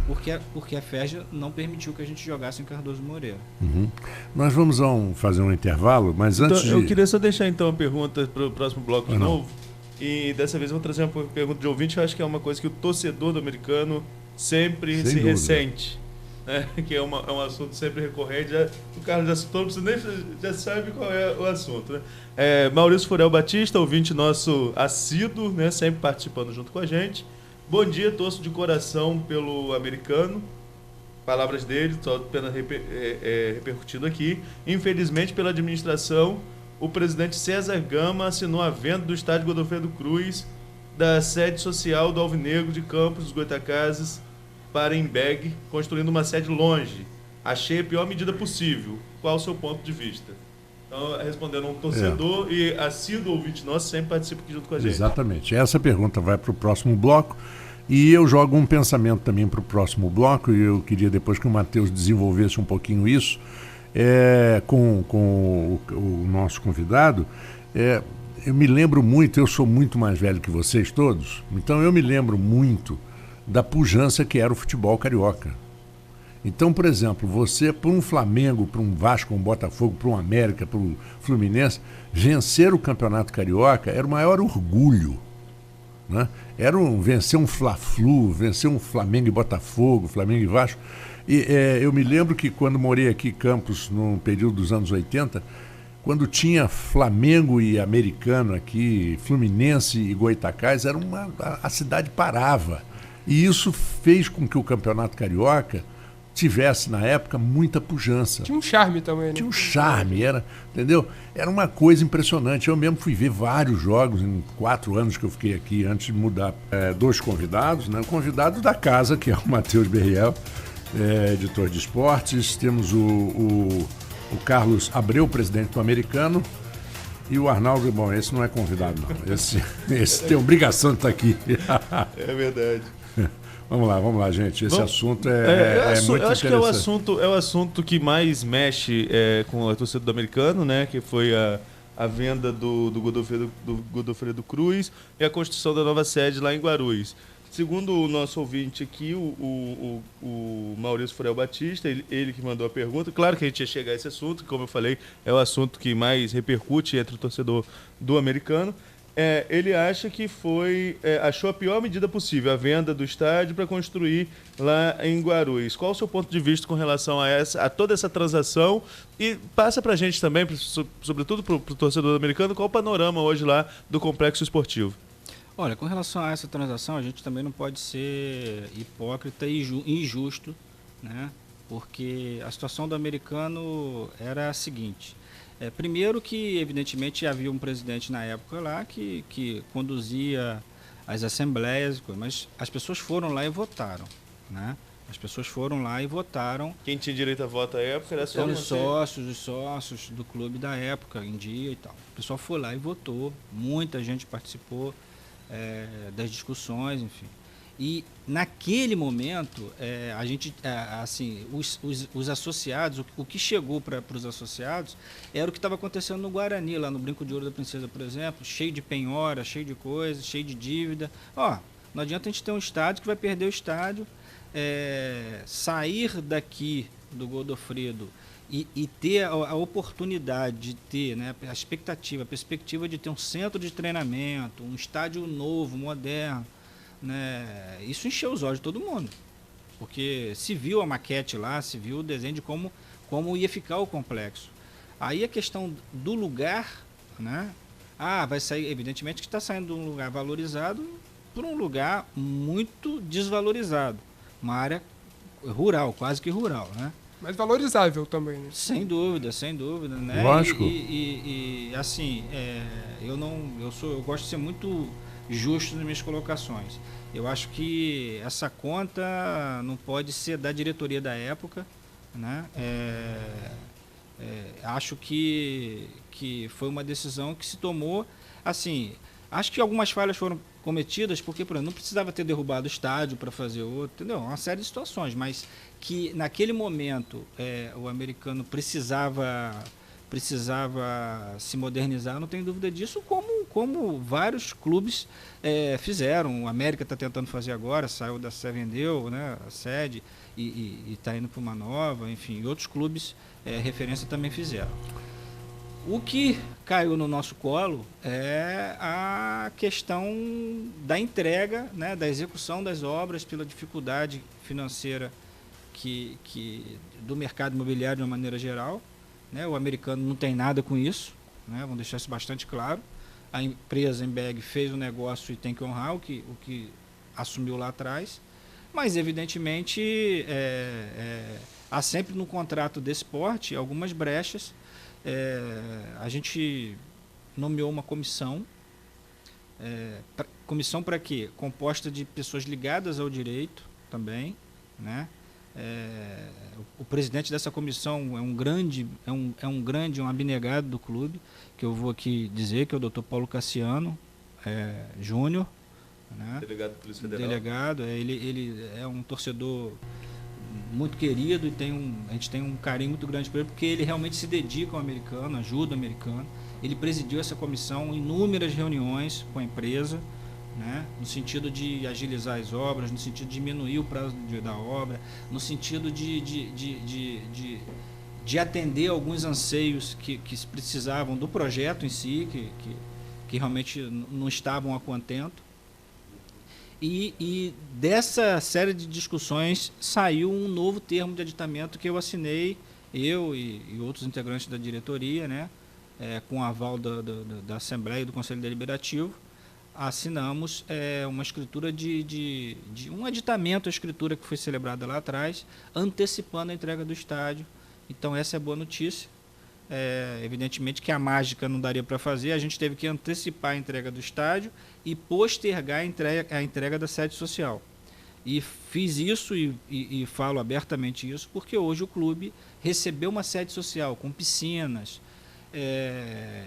Porque a FERJ não permitiu que a gente jogasse em Cardoso Moreira. Nós vamos fazer um intervalo, mas antes eu queria só deixar então a pergunta para o próximo bloco de novo. E dessa vez eu vou trazer uma pergunta de ouvinte. Eu acho que é uma coisa que o torcedor do americano sempre se ressente, né? Que é um assunto sempre recorrente. O Carlos já citou, você nem já sabe qual é o assunto, né? Maurício Furel Batista, ouvinte nosso assíduo, né? Sempre participando junto com a gente. Bom dia, torço de coração pelo americano. Palavras dele, só apenas repercutindo aqui. Infelizmente, pela administração, o presidente César Gama assinou a venda do estádio Godofredo Cruz, da sede social do Alvinegro de Campos dos Goitacazes para Embeg, construindo uma sede longe. Achei a pior medida possível. Qual o seu ponto de vista? Então, respondendo a um torcedor e assíduo ouvinte nosso, sempre participa aqui junto com a gente. Exatamente. Essa pergunta vai para o próximo bloco, e eu jogo um pensamento também para o próximo bloco, e eu queria depois que o Matheus desenvolvesse um pouquinho isso com o nosso convidado. Eu me lembro muito, eu sou muito mais velho que vocês todos, então eu me lembro muito da pujança que era o futebol carioca. Então, por exemplo, você, para um Flamengo, para um Vasco, um Botafogo, para um América, para um Fluminense, vencer o Campeonato Carioca era o maior orgulho. Né? Vencer um Fla-Flu, vencer um Flamengo e Botafogo, Flamengo e Vasco. E eu me lembro que quando morei aqui em Campos, no período dos anos 80, quando tinha Flamengo e Americano aqui, Fluminense e Goytacás, a cidade parava. E isso fez com que o Campeonato Carioca tivesse, na época, muita pujança. Tinha um charme também, né? Tinha um charme, entendeu? Era uma coisa impressionante. Eu mesmo fui ver vários jogos em 4 anos que eu fiquei aqui, antes de mudar. 2 convidados, né? O convidado da casa, que é o Matheus Berriel, editor de esportes. Temos o Carlos Abreu, presidente do Americano, e o Arnaldo. Bom, esse não é convidado, não. Esse tem obrigação de estar aqui. É verdade. Vamos lá, gente. Esse assunto é muito interessante. Eu acho que é o assunto que mais mexe com a torcida do Americano, né? Que foi a venda do Godofredo Cruz e a construção da nova sede lá em Guarulhos. Segundo o nosso ouvinte aqui, o Maurício Furel Batista, ele que mandou a pergunta. Claro que a gente ia chegar a esse assunto, que, como eu falei, é o assunto que mais repercute entre o torcedor do Americano. Ele acha que achou a pior medida possível, a venda do estádio para construir lá em Guarulhos. Qual o seu ponto de vista com relação a toda essa transação? E passa para a gente também, sobretudo para o torcedor americano, qual o panorama hoje lá do complexo esportivo? Olha, com relação a essa transação, a gente também não pode ser hipócrita e injusto, né? Porque a situação do Americano era a seguinte. Primeiro que, evidentemente, havia um presidente na época lá que conduzia as assembleias, mas as pessoas foram lá e votaram, né? As pessoas foram lá e votaram. Quem tinha direito a voto à época era só os sócios do clube da época, em dia e tal. O pessoal foi lá e votou, muita gente participou das discussões, enfim. E naquele momento, a gente, assim, os associados, o que chegou para os associados era o que estava acontecendo no Guarani, lá no Brinco de Ouro da Princesa, por exemplo, cheio de penhora, cheio de coisa, cheio de dívida. Não adianta a gente ter um estádio que vai perder o estádio, sair daqui do Godofredo e ter a oportunidade de ter, né, a perspectiva de ter um centro de treinamento, um estádio novo, moderno, né, isso encheu os olhos de todo mundo, porque se viu a maquete lá, se viu o desenho de como ia ficar o complexo. Aí a questão do lugar, né, vai sair, evidentemente que está saindo de um lugar valorizado para um lugar muito desvalorizado, uma área rural, quase que rural, né? Mas valorizável também, né? Sem dúvida, né? Lógico. E assim, eu gosto de ser muito justo nas minhas colocações. Eu acho que essa conta não pode ser da diretoria da época, né? Acho que foi uma decisão que se tomou, assim, acho que algumas falhas foram cometidas, porque, por exemplo, não precisava ter derrubado o estádio para fazer outro, entendeu? Uma série de situações, mas que naquele momento o Americano precisava se modernizar, não tenho dúvida disso, como vários clubes fizeram. O América está tentando fazer agora, saiu da Sé, vendeu, né, a sede e está indo para uma nova, enfim, e outros clubes referência também fizeram. O que caiu no nosso colo é a questão da entrega, né, da execução das obras pela dificuldade financeira do mercado imobiliário de uma maneira geral, né? O Americano não tem nada com isso, né? Vamos deixar isso bastante claro. A empresa Embeg fez o negócio e tem que honrar o que assumiu lá atrás, mas evidentemente há sempre no contrato desse porte algumas brechas. A gente nomeou uma comissão. Comissão para quê? Composta de pessoas ligadas ao direito também, né? O presidente dessa comissão é um abnegado do clube, que eu vou aqui dizer, que é o Dr. Paulo Cassiano Júnior, né? Delegado da Polícia Federal. Ele é um torcedor muito querido e a gente tem um carinho muito grande por ele, porque ele realmente se dedica ao americano, ajuda o americano. Ele presidiu essa comissão em inúmeras reuniões com a empresa, né? No sentido de agilizar as obras, no sentido de diminuir o prazo da obra, no sentido de atender alguns anseios que se precisavam do projeto em si, que realmente não estavam a contento. E dessa série de discussões saiu um novo termo de aditamento que eu assinei, eu e outros integrantes da diretoria, né, com o aval da Assembleia e do Conselho Deliberativo, assinamos uma escritura de um aditamento à escritura que foi celebrada lá atrás, antecipando a entrega do estádio. Então essa é a boa notícia. Evidentemente que a mágica não daria para fazer, a gente teve que antecipar a entrega do estádio e postergar a entrega da sede social. E fiz isso e falo abertamente isso porque hoje o clube recebeu uma sede social com piscinas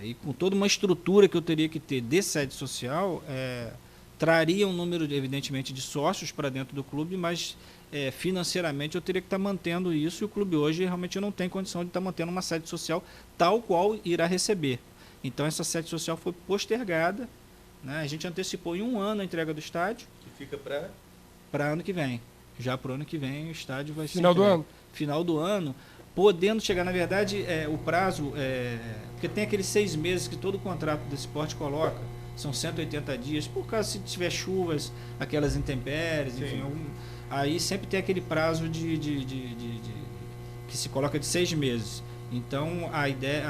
e com toda uma estrutura que eu teria que ter de sede social, traria um número, evidentemente, de sócios para dentro do clube, mas financeiramente eu teria que estar mantendo isso, e o clube hoje realmente não tem condição de estar mantendo uma sede social tal qual irá receber. Então essa sede social foi postergada, né? A gente antecipou em 1 ano a entrega do estádio. Que fica para ano que vem. Já para o ano que vem o estádio vai ser final do ano. Final do ano, podendo chegar, na verdade, o prazo, porque tem aqueles 6 meses que todo contrato desse esporte coloca, são 180 dias, por caso se tiver chuvas, aquelas intempéries, enfim, aí sempre tem aquele prazo que se coloca de 6 meses. Então a ideia,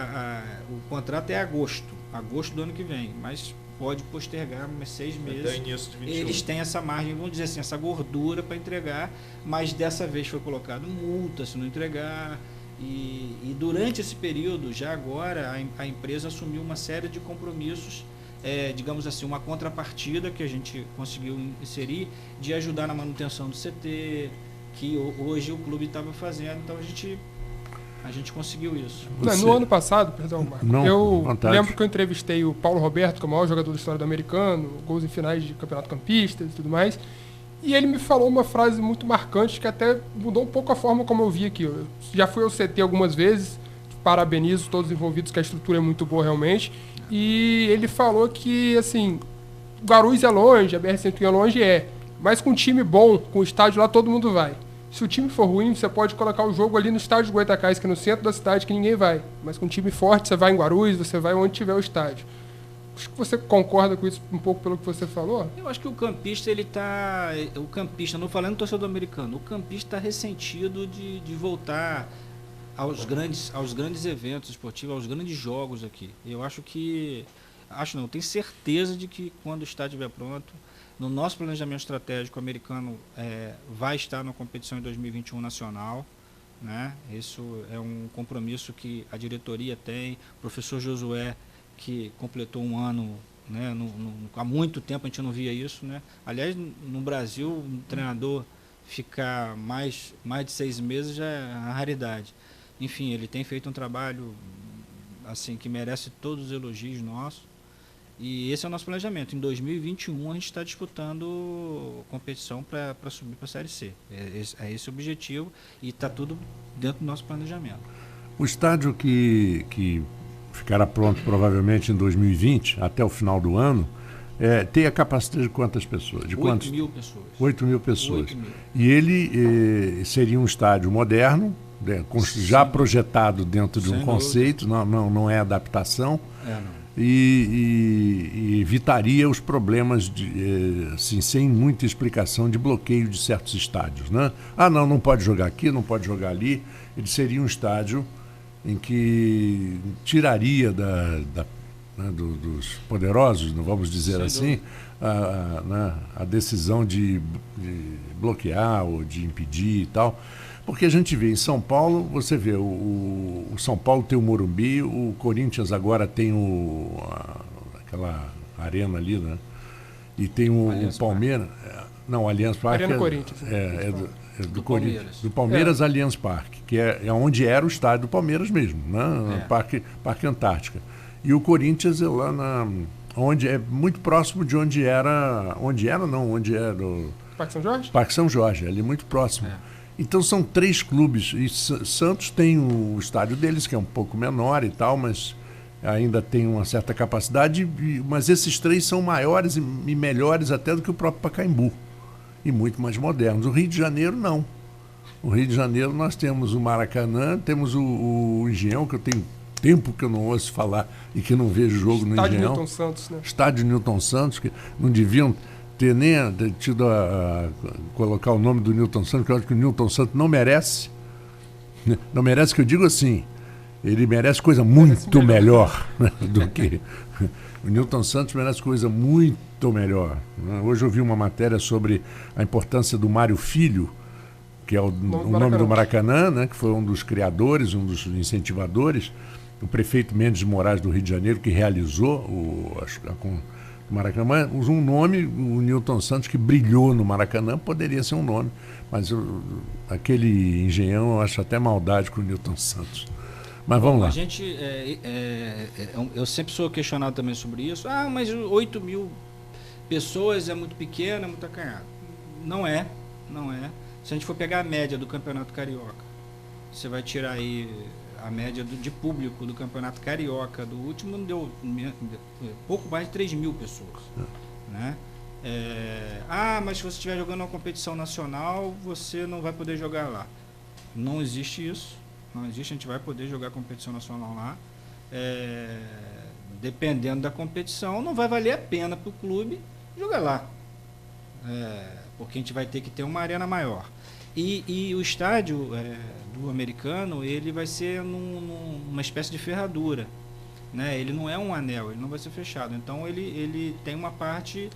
o contrato é agosto do ano que vem, mas pode postergar mais 6 meses. Até início de 21. Eles têm essa margem, vamos dizer assim, essa gordura para entregar, mas dessa vez foi colocado multa se não entregar. E durante esse período, já agora, a empresa assumiu uma série de compromissos, digamos assim, uma contrapartida que a gente conseguiu inserir, de ajudar na manutenção do CT, que hoje o clube estava fazendo. Então a gente conseguiu isso. No ano passado, perdão, Marco, eu lembro que eu entrevistei o Paulo Roberto, que é o maior jogador da história do americano, gols em finais de campeonato campistas e tudo mais, e ele me falou uma frase muito marcante que até mudou um pouco a forma como eu vi aqui. Eu já fui ao CT algumas vezes, parabenizo todos os envolvidos, que a estrutura é muito boa realmente, e ele falou que, assim, Guarulhos é longe, a BR-101 é longe, mas com um time bom, com o estádio lá, todo mundo vai. Se o time for ruim, você pode colocar o jogo ali no estádio Goitacás, que é no centro da cidade, que ninguém vai. Mas com um time forte, você vai em Guarulhos, você vai onde tiver o estádio. Acho que você concorda com isso um pouco pelo que você falou? Eu acho que o campista, não falando do torcedor americano, o campista está ressentido de voltar aos grandes eventos esportivos, aos grandes jogos aqui. Eu tenho certeza de que quando o estádio estiver pronto, no nosso planejamento estratégico, o americano vai estar na competição em 2021 nacional, né? Isso é um compromisso que a diretoria tem. O professor Josué, que completou 1 ano, né? Há muito tempo a gente não via isso, né? Aliás, no Brasil, um treinador ficar mais de 6 meses já é uma raridade. Enfim, ele tem feito um trabalho assim, que merece todos os elogios nossos. E esse é o nosso planejamento. Em 2021 a gente está disputando competição para subir para a Série C. É esse o objetivo e está tudo dentro do nosso planejamento. O estádio que ficará pronto provavelmente em 2020, até o final do ano, tem a capacidade de quantas pessoas? De 8 mil pessoas. 8 mil pessoas. 8 mil. E ele seria um estádio moderno, já projetado dentro de um conceito, não é adaptação. Não. E evitaria os problemas assim, sem muita explicação de bloqueio de certos estádios, né? Não pode jogar aqui, não pode jogar ali. Ele seria um estádio em que tiraria dos poderosos, não vamos dizer assim, a decisão de bloquear ou de impedir e tal. Porque a gente vê em São Paulo, você vê, o São Paulo tem o Morumbi, o Corinthians agora tem aquela arena ali, né? E tem o Palmeiras. Não, o Allianz Parque. Arena Corinthians. Do Corinthians. Do Palmeiras Allianz Parque, que é onde era o estádio do Palmeiras mesmo, né? Parque Antártica. E o Corinthians é lá onde é muito próximo de onde era o Parque São Jorge? Parque São Jorge, ali muito próximo. Então são 3 clubes, e Santos tem o estádio deles, que é um pouco menor e tal, mas ainda tem uma certa capacidade, mas esses 3 são maiores e melhores até do que o próprio Pacaembu, e muito mais modernos. O Rio de Janeiro, não. O Rio de Janeiro nós temos o Maracanã, temos o Engenhão, que eu tenho tempo que eu não ouço falar e que não vejo jogo no Engenhão. Estádio Newton Santos, né? Estádio Newton Santos, que não deviam ter nem tido colocar o nome do Newton Santos, que eu acho que o Newton Santos não merece. Não merece, que eu digo assim, ele merece coisa muito melhor, né, do que... O Newton Santos merece coisa muito melhor. Hoje eu vi uma matéria sobre a importância do Mário Filho, que é o nome do Maracanã, né, que foi um dos criadores, um dos incentivadores, o prefeito Mendes de Moraes do Rio de Janeiro, que realizou o Maracanã. Usou um nome, o Newton Santos, que brilhou no Maracanã, poderia ser um nome, mas aquele Engenhão eu acho até maldade com o Newton Santos. Mas vamos lá. A gente, eu sempre sou questionado também sobre isso. Mas 8 mil pessoas é muito pequeno, é muito acanhado. Não é. Se a gente for pegar a média do Campeonato Carioca, você vai tirar aí a média de público do Campeonato Carioca, do último, deu pouco mais de 3 mil pessoas. Né? Mas se você estiver jogando uma competição nacional, você não vai poder jogar lá. Não existe isso. Não existe, a gente vai poder jogar competição nacional lá. Dependendo da competição, não vai valer a pena para o clube jogar lá. Porque a gente vai ter que ter uma arena maior. E o estádio do Americano, ele vai ser numa espécie de ferradura. Né? Ele não é um anel, ele não vai ser fechado. Então ele tem uma parte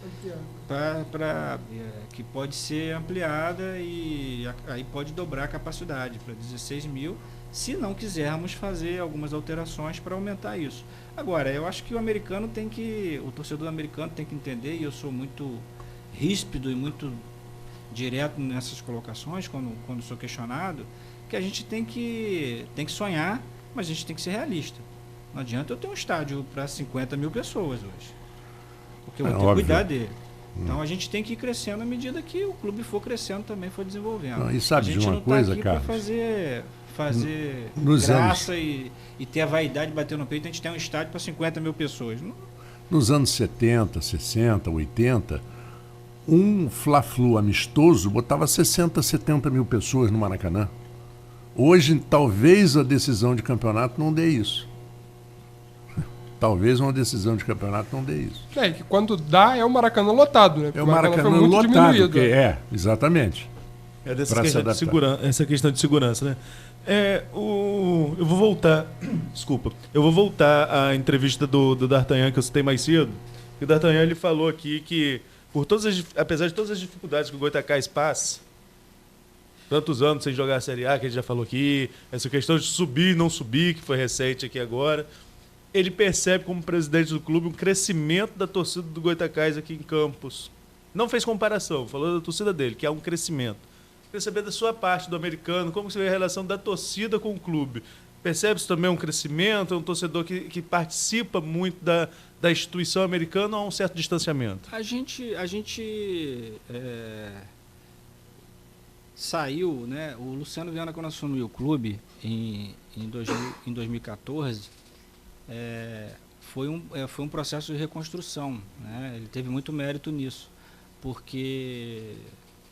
que pode ser ampliada e aí pode dobrar a capacidade para 16 mil, se não quisermos fazer algumas alterações para aumentar isso. Agora, eu acho que o torcedor americano tem que entender, e eu sou muito ríspido e muito direto nessas colocações, quando sou questionado, que a gente tem que sonhar, mas a gente tem que ser realista. Não adianta eu ter um estádio para 50 mil pessoas hoje, porque eu vou ter que cuidar dele. Então a gente tem que ir crescendo à medida que o clube for crescendo, também for desenvolvendo. E sabe de uma coisa, cara? Fazer graça e ter a vaidade de bater no peito, a gente tem um estádio para 50 mil pessoas. Nos anos 70, 60, 80, um Fla-Flu amistoso botava 60, 70 mil pessoas no Maracanã. Hoje, talvez a decisão de campeonato não dê isso. Talvez uma decisão de campeonato não dê isso. Que quando dá é o Maracanã lotado, né? Porque o Maracanã foi muito lotado. Exatamente. Essa questão de segurança, né? Eu vou voltar. Desculpa. Eu vou voltar à entrevista do D'Artagnan que eu citei mais cedo. O D'Artagnan, ele falou aqui que, apesar de todas as dificuldades que o Goytacás passa, tantos anos sem jogar a Série A, que ele já falou aqui, essa questão de subir e não subir, que foi recente aqui agora, ele percebe como presidente do clube um crescimento da torcida do Goytacás aqui em Campos. Não fez comparação, falou da torcida dele, que há um crescimento. Queria saber da sua parte, do Americano, como você vê a relação da torcida com o clube. Percebe-se também um crescimento, um torcedor que participa muito da instituição americana ou há um certo distanciamento? A gente saiu, né? O Luciano Viana, quando assumiu o clube em 2014, foi um processo de reconstrução, né? Ele teve muito mérito nisso, porque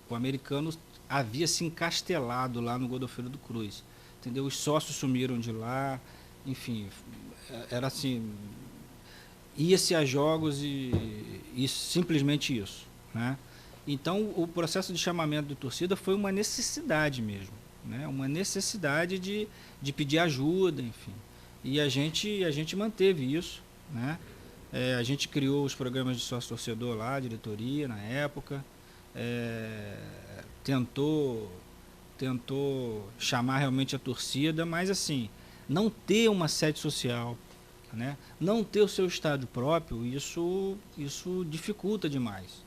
o Americano havia se encastelado lá no Godofredo do Cruz, entendeu? Os sócios sumiram de lá, enfim, era assim, ia-se a jogos e simplesmente isso, né? Então o processo de chamamento de torcida foi uma necessidade mesmo, né? Uma necessidade de pedir ajuda, enfim, e a gente manteve isso, né? A gente criou os programas de sócio-torcedor lá, a diretoria na época, tentou chamar realmente a torcida, mas assim, não ter uma sede social, né? Não ter o seu estádio próprio, isso dificulta demais.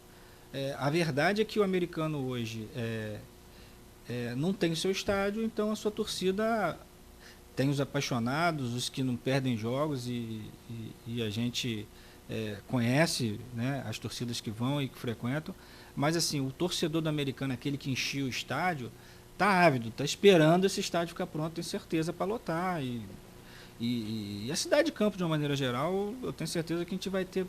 A verdade é que o Americano hoje não tem o seu estádio, então a sua torcida tem os apaixonados, os que não perdem jogos, e a gente conhece, né, as torcidas que vão e que frequentam, mas assim, o torcedor do Americano, aquele que enchia o estádio, está ávido, está esperando esse estádio ficar pronto, tem certeza, para lotar. E a cidade de Campos, de uma maneira geral, eu tenho certeza que a gente vai ter...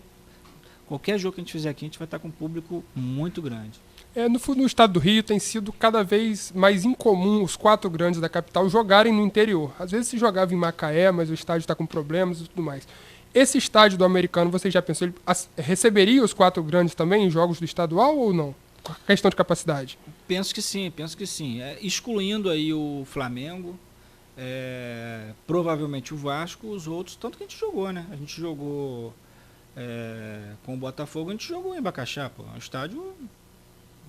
Qualquer jogo que a gente fizer aqui, a gente vai estar com um público muito grande. No estado do Rio tem sido cada vez mais incomum os 4 grandes da capital jogarem no interior. Às vezes se jogava em Macaé, mas o estádio está com problemas e tudo mais. Esse estádio do Americano, você já pensou, ele receberia os 4 grandes também em jogos do estadual ou não? Questão de capacidade. Penso que sim. Excluindo aí o Flamengo, provavelmente o Vasco, os outros, tanto que a gente jogou, né? A gente jogou com o Botafogo, a gente jogou em Bacaxá, pô. É um estádio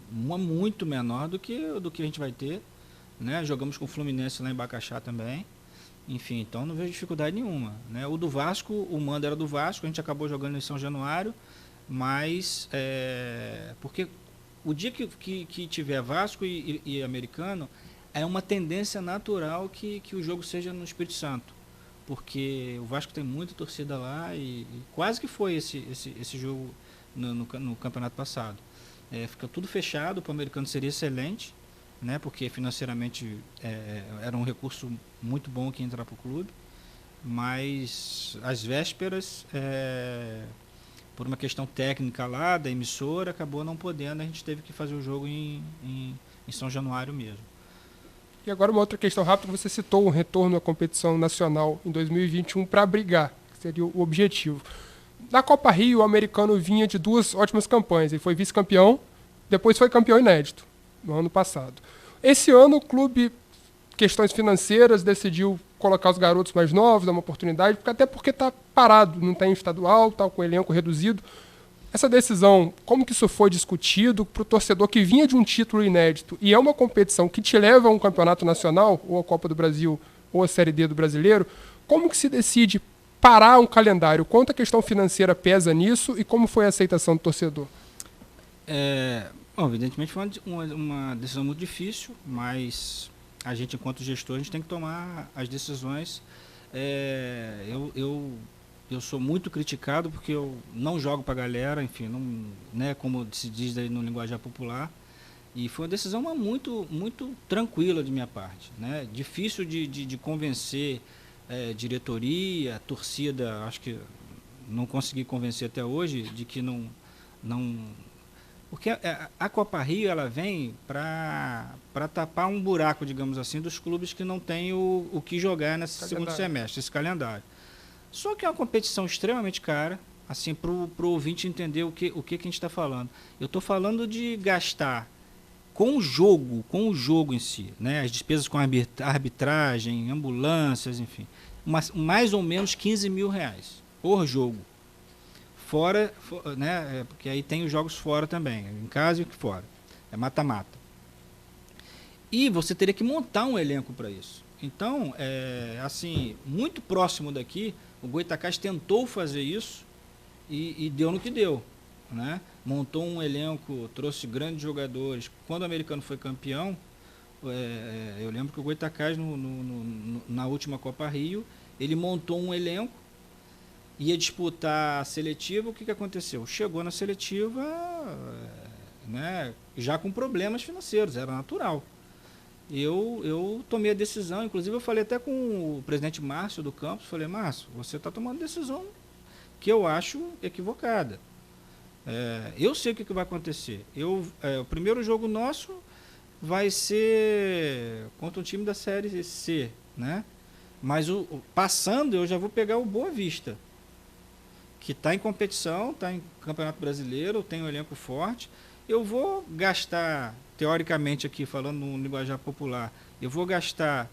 muito menor do que a gente vai ter, né? Jogamos com o Fluminense lá em Bacaxá também. Enfim, então não vejo dificuldade nenhuma, né? O do Vasco, o mando era do Vasco, a gente acabou jogando em São Januário, mas porque o dia que tiver Vasco e Americano, é uma tendência natural que o jogo seja no Espírito Santo, porque o Vasco tem muita torcida lá e quase que foi esse jogo no campeonato passado. Fica tudo fechado, para o Americano seria excelente, né, porque financeiramente era um recurso muito bom que ia entrar para o clube, mas às vésperas, por uma questão técnica lá da emissora, acabou não podendo, a gente teve que fazer o jogo em São Januário mesmo. E agora uma outra questão rápida, você citou o retorno à competição nacional em 2021 para brigar, que seria o objetivo. Na Copa Rio, o Americano vinha de 2 ótimas campanhas. Ele foi vice-campeão, depois foi campeão inédito, no ano passado. Esse ano, o clube, questões financeiras, decidiu colocar os garotos mais novos, dar uma oportunidade, até porque está parado, não tem estadual, está com o elenco reduzido. Essa decisão, como que isso foi discutido para o torcedor que vinha de um título inédito e é uma competição que te leva a um campeonato nacional, ou a Copa do Brasil, ou a Série D do Brasileiro, como que se decide parar um calendário? Quanto a questão financeira pesa nisso e como foi a aceitação do torcedor? Bom, evidentemente foi uma decisão muito difícil, mas a gente, enquanto gestor, a gente tem que tomar as decisões. Eu sou muito criticado porque eu não jogo para a galera, enfim, não, né, como se diz aí no linguajar popular. E foi uma decisão muito, muito tranquila de minha parte, né? Difícil de convencer diretoria, torcida, acho que não consegui convencer até hoje de que não porque a Copa Rio ela vem para tapar um buraco, digamos assim, dos clubes que não têm o que jogar nesse segundo semestre, esse calendário. Só que é uma competição extremamente cara, assim, para o ouvinte entender o que a gente está falando. Eu estou falando de gastar com o jogo em si, né? As despesas com arbitragem, ambulâncias, enfim, mais ou menos R$15 mil por jogo. Fora, né? Porque aí tem os jogos fora também, em casa e fora. É mata-mata. E você teria que montar um elenco para isso. Então, assim, muito próximo daqui, o Goitacás tentou fazer isso e deu no que deu, né? Montou um elenco, trouxe grandes jogadores. Quando o Americano foi campeão, eu lembro que o Goitacás, na última Copa Rio, ele montou um elenco, ia disputar a seletiva. O que aconteceu? Chegou na seletiva, né, já com problemas financeiros, era natural. Eu tomei a decisão, inclusive eu falei até com o presidente Márcio do Campos, falei: Márcio, você está tomando decisão que eu acho equivocada. Eu sei o que vai acontecer. O primeiro jogo nosso vai ser contra um time da Série C, né? Mas passando, eu já vou pegar o Boa Vista, que está em competição, está em Campeonato Brasileiro, tem um elenco forte. Eu vou gastar, teoricamente aqui, falando no linguajar popular, eu vou gastar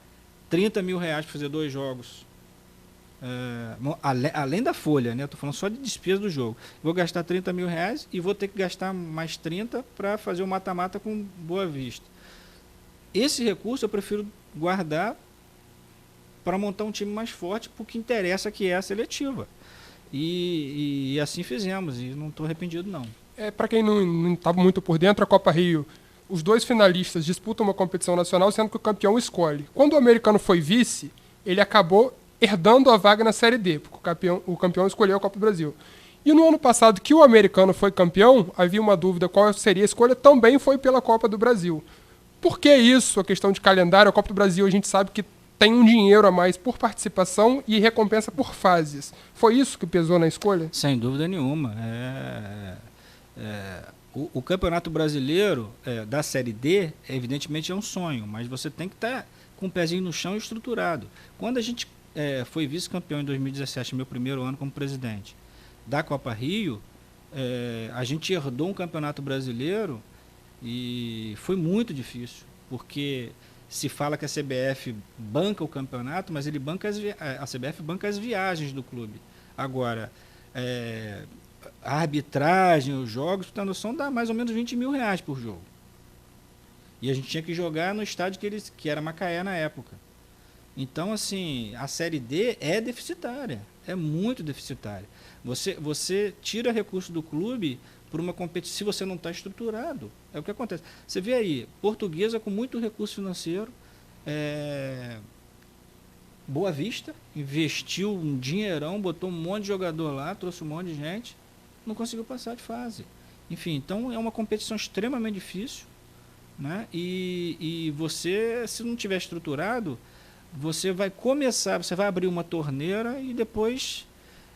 R$30 mil para fazer 2 jogos. Além da folha, né? Estou falando só de despesa do jogo. Vou gastar R$30 mil e vou ter que gastar mais 30 para fazer o mata-mata com Boa Vista. Esse recurso eu prefiro guardar para montar um time mais forte, porque interessa, que é a seletiva. E assim fizemos, e não estou arrependido, não. Para quem não está muito por dentro, a Copa Rio, os 2 finalistas disputam uma competição nacional, sendo que o campeão escolhe. Quando o Americano foi vice, ele acabou herdando a vaga na Série D, porque o campeão escolheu a Copa do Brasil. E no ano passado, que o Americano foi campeão, havia uma dúvida qual seria a escolha, também foi pela Copa do Brasil. Por que isso? A questão de calendário, a Copa do Brasil, a gente sabe que tem um dinheiro a mais por participação e recompensa por fases. Foi isso que pesou na escolha? Sem dúvida nenhuma. O Campeonato Brasileiro da Série D, evidentemente, é um sonho, mas você tem que estar com o pezinho no chão e estruturado. Quando a gente foi vice-campeão em 2017, meu primeiro ano como presidente, da Copa Rio, a gente herdou um Campeonato Brasileiro e foi muito difícil, porque se fala que a CBF banca o campeonato, mas a CBF banca as viagens do clube. Agora, a arbitragem, os jogos, para ter noção, dá mais ou menos R$20 mil por jogo. E a gente tinha que jogar no estádio que era Macaé na época. Então, assim, a Série D é deficitária, é muito deficitária. Você tira recurso do clube por uma competição se você não está estruturado. É o que acontece. Você vê aí, Portuguesa com muito recurso financeiro, Boa Vista, investiu um dinheirão, botou um monte de jogador lá, trouxe um monte de gente, não conseguiu passar de fase. Enfim, então é uma competição extremamente difícil, né? E você, se não tiver estruturado, você vai abrir uma torneira e depois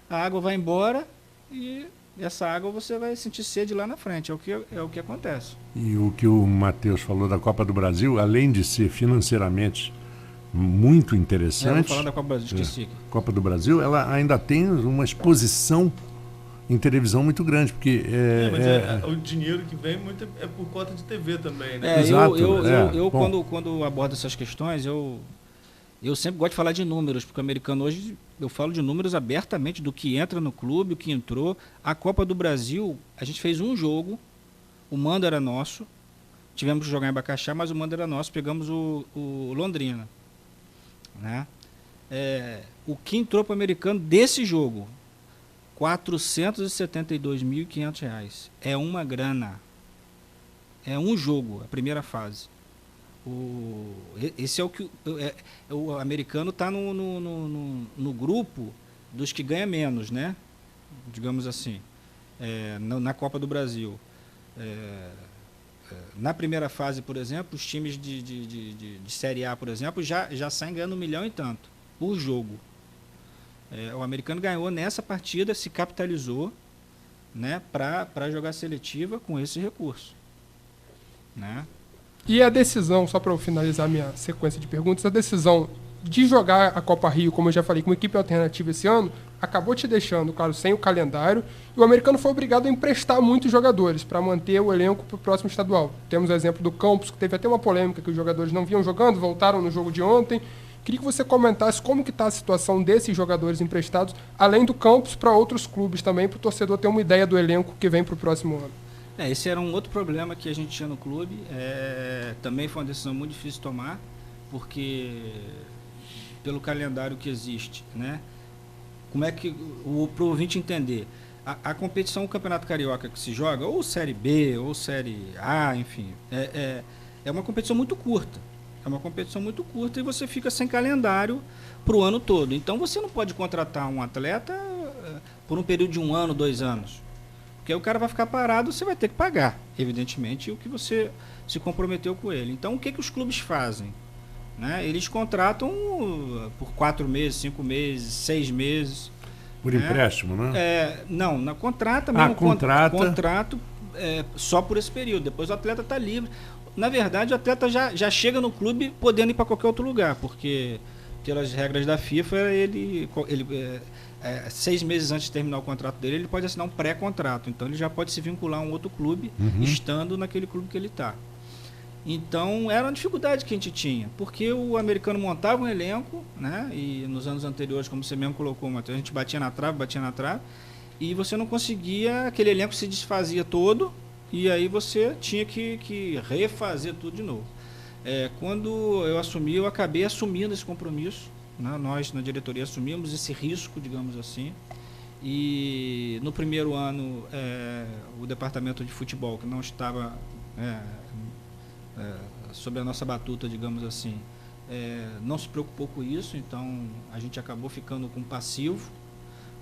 a água vai embora e essa água você vai sentir sede lá na frente. É o que acontece. E o que o Matheus falou da Copa do Brasil, além de ser financeiramente muito interessante, vou falar da Copa do Brasil, esqueci. Copa do Brasil, ela ainda tem uma exposição em televisão muito grande, porque o dinheiro que vem muito é por cota de TV também, né? Exato. Quando abordo essas questões, eu sempre gosto de falar de números, porque o americano hoje, eu falo de números abertamente do que entra no clube, o que entrou. A Copa do Brasil, a gente fez um jogo, o mando era nosso, tivemos que jogar em Bacaxá, mas o mando era nosso, pegamos o Londrina, né? O que entrou para o americano desse jogo, R$472.500. É uma grana. É um jogo, a primeira fase. Esse é o que o americano está no grupo dos que ganha menos, né? Digamos assim, na Copa do Brasil. Na primeira fase, por exemplo, os times de Série A, por exemplo, já saem ganhando 1 milhão e tanto por jogo. O americano ganhou nessa partida, se capitalizou, né, para jogar seletiva com esse recurso, né? E a decisão, só para eu finalizar minha sequência de perguntas, a decisão de jogar a Copa Rio, como eu já falei, com uma equipe alternativa esse ano, acabou te deixando, claro, sem o calendário, e o americano foi obrigado a emprestar muitos jogadores para manter o elenco para o próximo estadual. Temos o exemplo do Campos, que teve até uma polêmica que os jogadores não vinham jogando, voltaram no jogo de ontem. Queria que você comentasse como que está a situação desses jogadores emprestados, além do Campos, para outros clubes também, para o torcedor ter uma ideia do elenco que vem para o próximo ano. Esse era um outro problema que a gente tinha no clube. Também foi uma decisão muito difícil de tomar, porque pelo calendário que existe, né? Como é que para o ouvinte entender? A competição, o Campeonato Carioca que se joga, ou Série B, ou Série A, enfim, é uma competição muito curta. É uma competição muito curta e você fica sem calendário para o ano todo. Então você não pode contratar um atleta por um período de 1 ano, 2 anos. Porque aí o cara vai ficar parado, você vai ter que pagar, evidentemente, o que você se comprometeu com ele. Então, o que os clubes fazem? Né? Eles contratam por 4 meses, 5 meses, 6 meses. Por empréstimo, né? Não, contrata mesmo. Contrato só por esse período. Depois o atleta está livre. Na verdade, o atleta já chega no clube podendo ir para qualquer outro lugar, porque pelas regras da FIFA, ele 6 meses antes de terminar o contrato dele, ele pode assinar um pré-contrato. Então, ele já pode se vincular a um outro clube, estando naquele clube que ele está. Então, era uma dificuldade que a gente tinha, porque o americano montava um elenco, né? E nos anos anteriores, como você mesmo colocou, Matheus, a gente batia na trave, e você não conseguia, aquele elenco se desfazia todo, e aí você tinha que refazer tudo de novo. Quando eu assumi, eu acabei assumindo esse compromisso, né? Nós, na diretoria, assumimos esse risco, digamos assim, e no primeiro ano, o departamento de futebol, que não estava sob a nossa batuta, digamos assim, não se preocupou com isso, então a gente acabou ficando com passivo,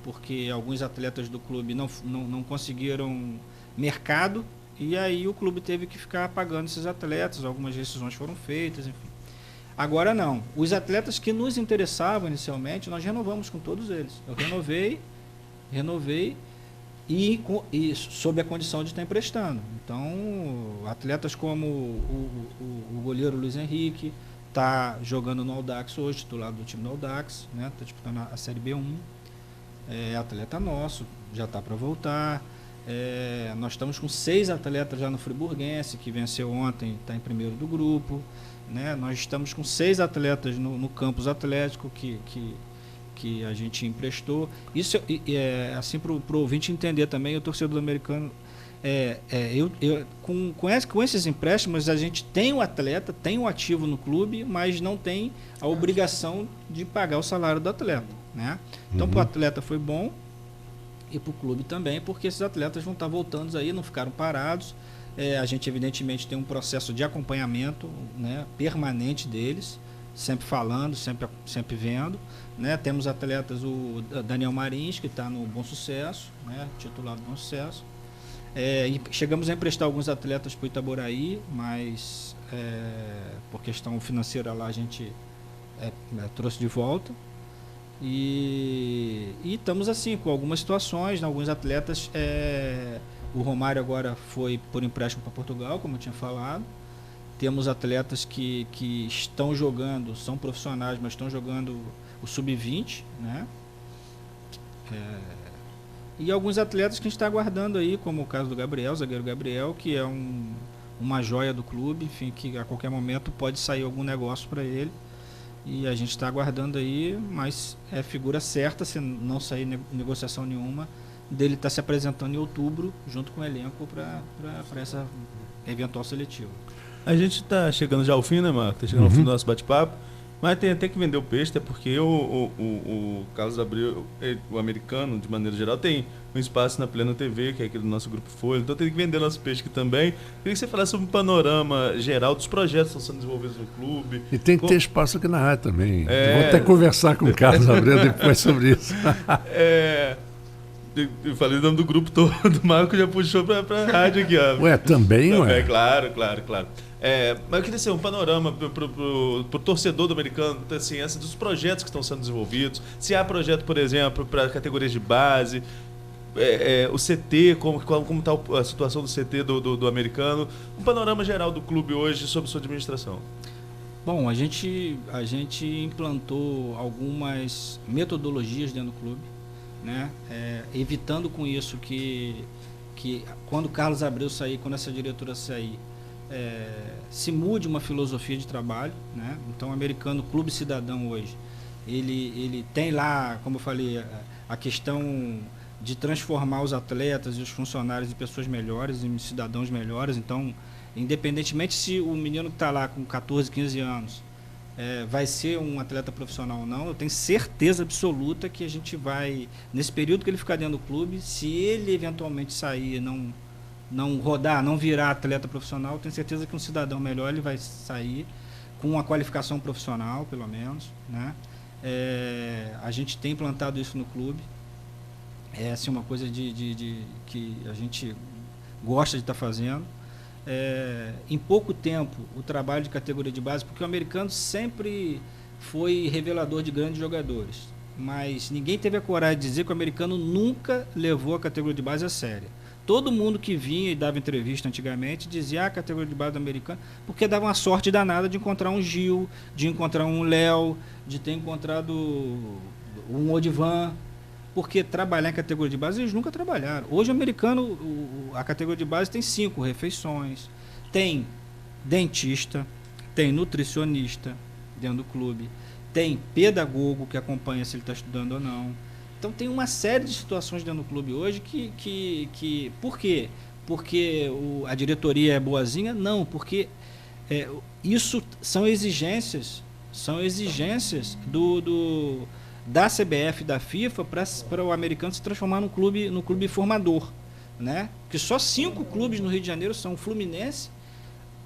porque alguns atletas do clube não conseguiram mercado, e aí o clube teve que ficar pagando esses atletas, algumas decisões foram feitas, enfim. Agora não. Os atletas que nos interessavam inicialmente, nós renovamos com todos eles. Eu renovei e sob a condição de estar emprestando. Então, atletas como o goleiro Luiz Henrique está jogando no Audax hoje, titular do time do Audax, né? Está disputando a Série B1. É atleta nosso, já está para voltar. Nós estamos com 6 atletas já no Friburguense, que venceu ontem, está em primeiro do grupo. Né? Nós estamos com 6 atletas no campus atlético que a gente emprestou. Isso assim para o ouvinte entender também, o torcedor americano. Com esses empréstimos, a gente tem o atleta, tem o ativo no clube, mas não tem a obrigação de pagar o salário do atleta. Né? Então, para o atleta foi bom e para o clube também, porque esses atletas vão estar voltando aí, não ficaram parados. A gente, evidentemente, tem um processo de acompanhamento, né, permanente deles, sempre falando, sempre vendo. Né? Temos atletas, o Daniel Marins, que está no Bom Sucesso, né, titular do Bom Sucesso. E chegamos a emprestar alguns atletas para o Itaboraí, mas por questão financeira lá a gente trouxe de volta. E estamos assim, com algumas situações, né, alguns atletas. O Romário agora foi por empréstimo para Portugal, como eu tinha falado. Temos atletas que estão jogando, são profissionais, mas estão jogando o Sub-20, né? E alguns atletas que a gente está aguardando aí, como o caso do Gabriel, zagueiro Gabriel, que é uma joia do clube, enfim, que a qualquer momento pode sair algum negócio para ele. E a gente está aguardando aí, mas é figura certa, se não sair negociação nenhuma, dele estar se apresentando em outubro, junto com o elenco, para essa eventual seletiva. A gente está chegando já ao fim, né, Marco? Está chegando ao fim do nosso bate-papo. Mas tem até que vender o peixe, até porque o Carlos Abreu, o americano, de maneira geral, tem um espaço na Plena TV, que é aquele do nosso Grupo Folha, então tem que vender nosso peixe aqui também. Queria que você falasse sobre um panorama geral dos projetos que estão sendo desenvolvidos no clube. E tem que ter espaço aqui na rádio também. Vou até conversar com o Carlos Abreu depois sobre isso. Eu falei o nome do grupo todo, o Marco já puxou para a rádio aqui. Ó. Ué, também? Claro. Mas eu queria ser um panorama para o torcedor do americano, assim, dos projetos que estão sendo desenvolvidos. Se há projeto, por exemplo, para categorias de base, o CT, como está a situação do CT do americano. Um panorama geral do clube hoje sobre sua administração. Bom, a gente implantou algumas metodologias dentro do clube, né? Evitando com isso que quando o Carlos Abreu sair, quando essa diretora sair, se mude uma filosofia de trabalho, né? Então, o americano Clube Cidadão hoje, ele tem lá, como eu falei, a questão de transformar os atletas e os funcionários em pessoas melhores, em cidadãos melhores. Então, independentemente se o menino que está lá com 14, 15 anos vai ser um atleta profissional ou não, eu tenho certeza absoluta que a gente vai, nesse período que ele ficar dentro do clube, se ele eventualmente sair, não rodar, não virar atleta profissional, tenho certeza que um cidadão melhor ele vai sair com uma qualificação profissional, pelo menos, né? A gente tem implantado isso no clube. Assim, uma coisa que a gente gosta de estar fazendo. Em pouco tempo, o trabalho de categoria de base, porque o americano sempre foi revelador de grandes jogadores, mas ninguém teve a coragem de dizer que o americano nunca levou a categoria de base a sério. Todo mundo que vinha e dava entrevista antigamente dizia a categoria de base do americano, porque dava uma sorte danada de encontrar um Gil, de encontrar um Léo, de ter encontrado um Odivan, porque trabalhar em categoria de base eles nunca trabalharam. Hoje o americano, a categoria de base tem 5 refeições, tem dentista, tem nutricionista dentro do clube, tem pedagogo que acompanha se ele está estudando ou não. Então tem uma série de situações dentro do clube hoje que por quê? Porque a diretoria é boazinha? Não, porque isso são exigências da CBF, da FIFA, para o americano se transformar no clube formador, né? Que só 5 clubes no Rio de Janeiro são o Fluminense,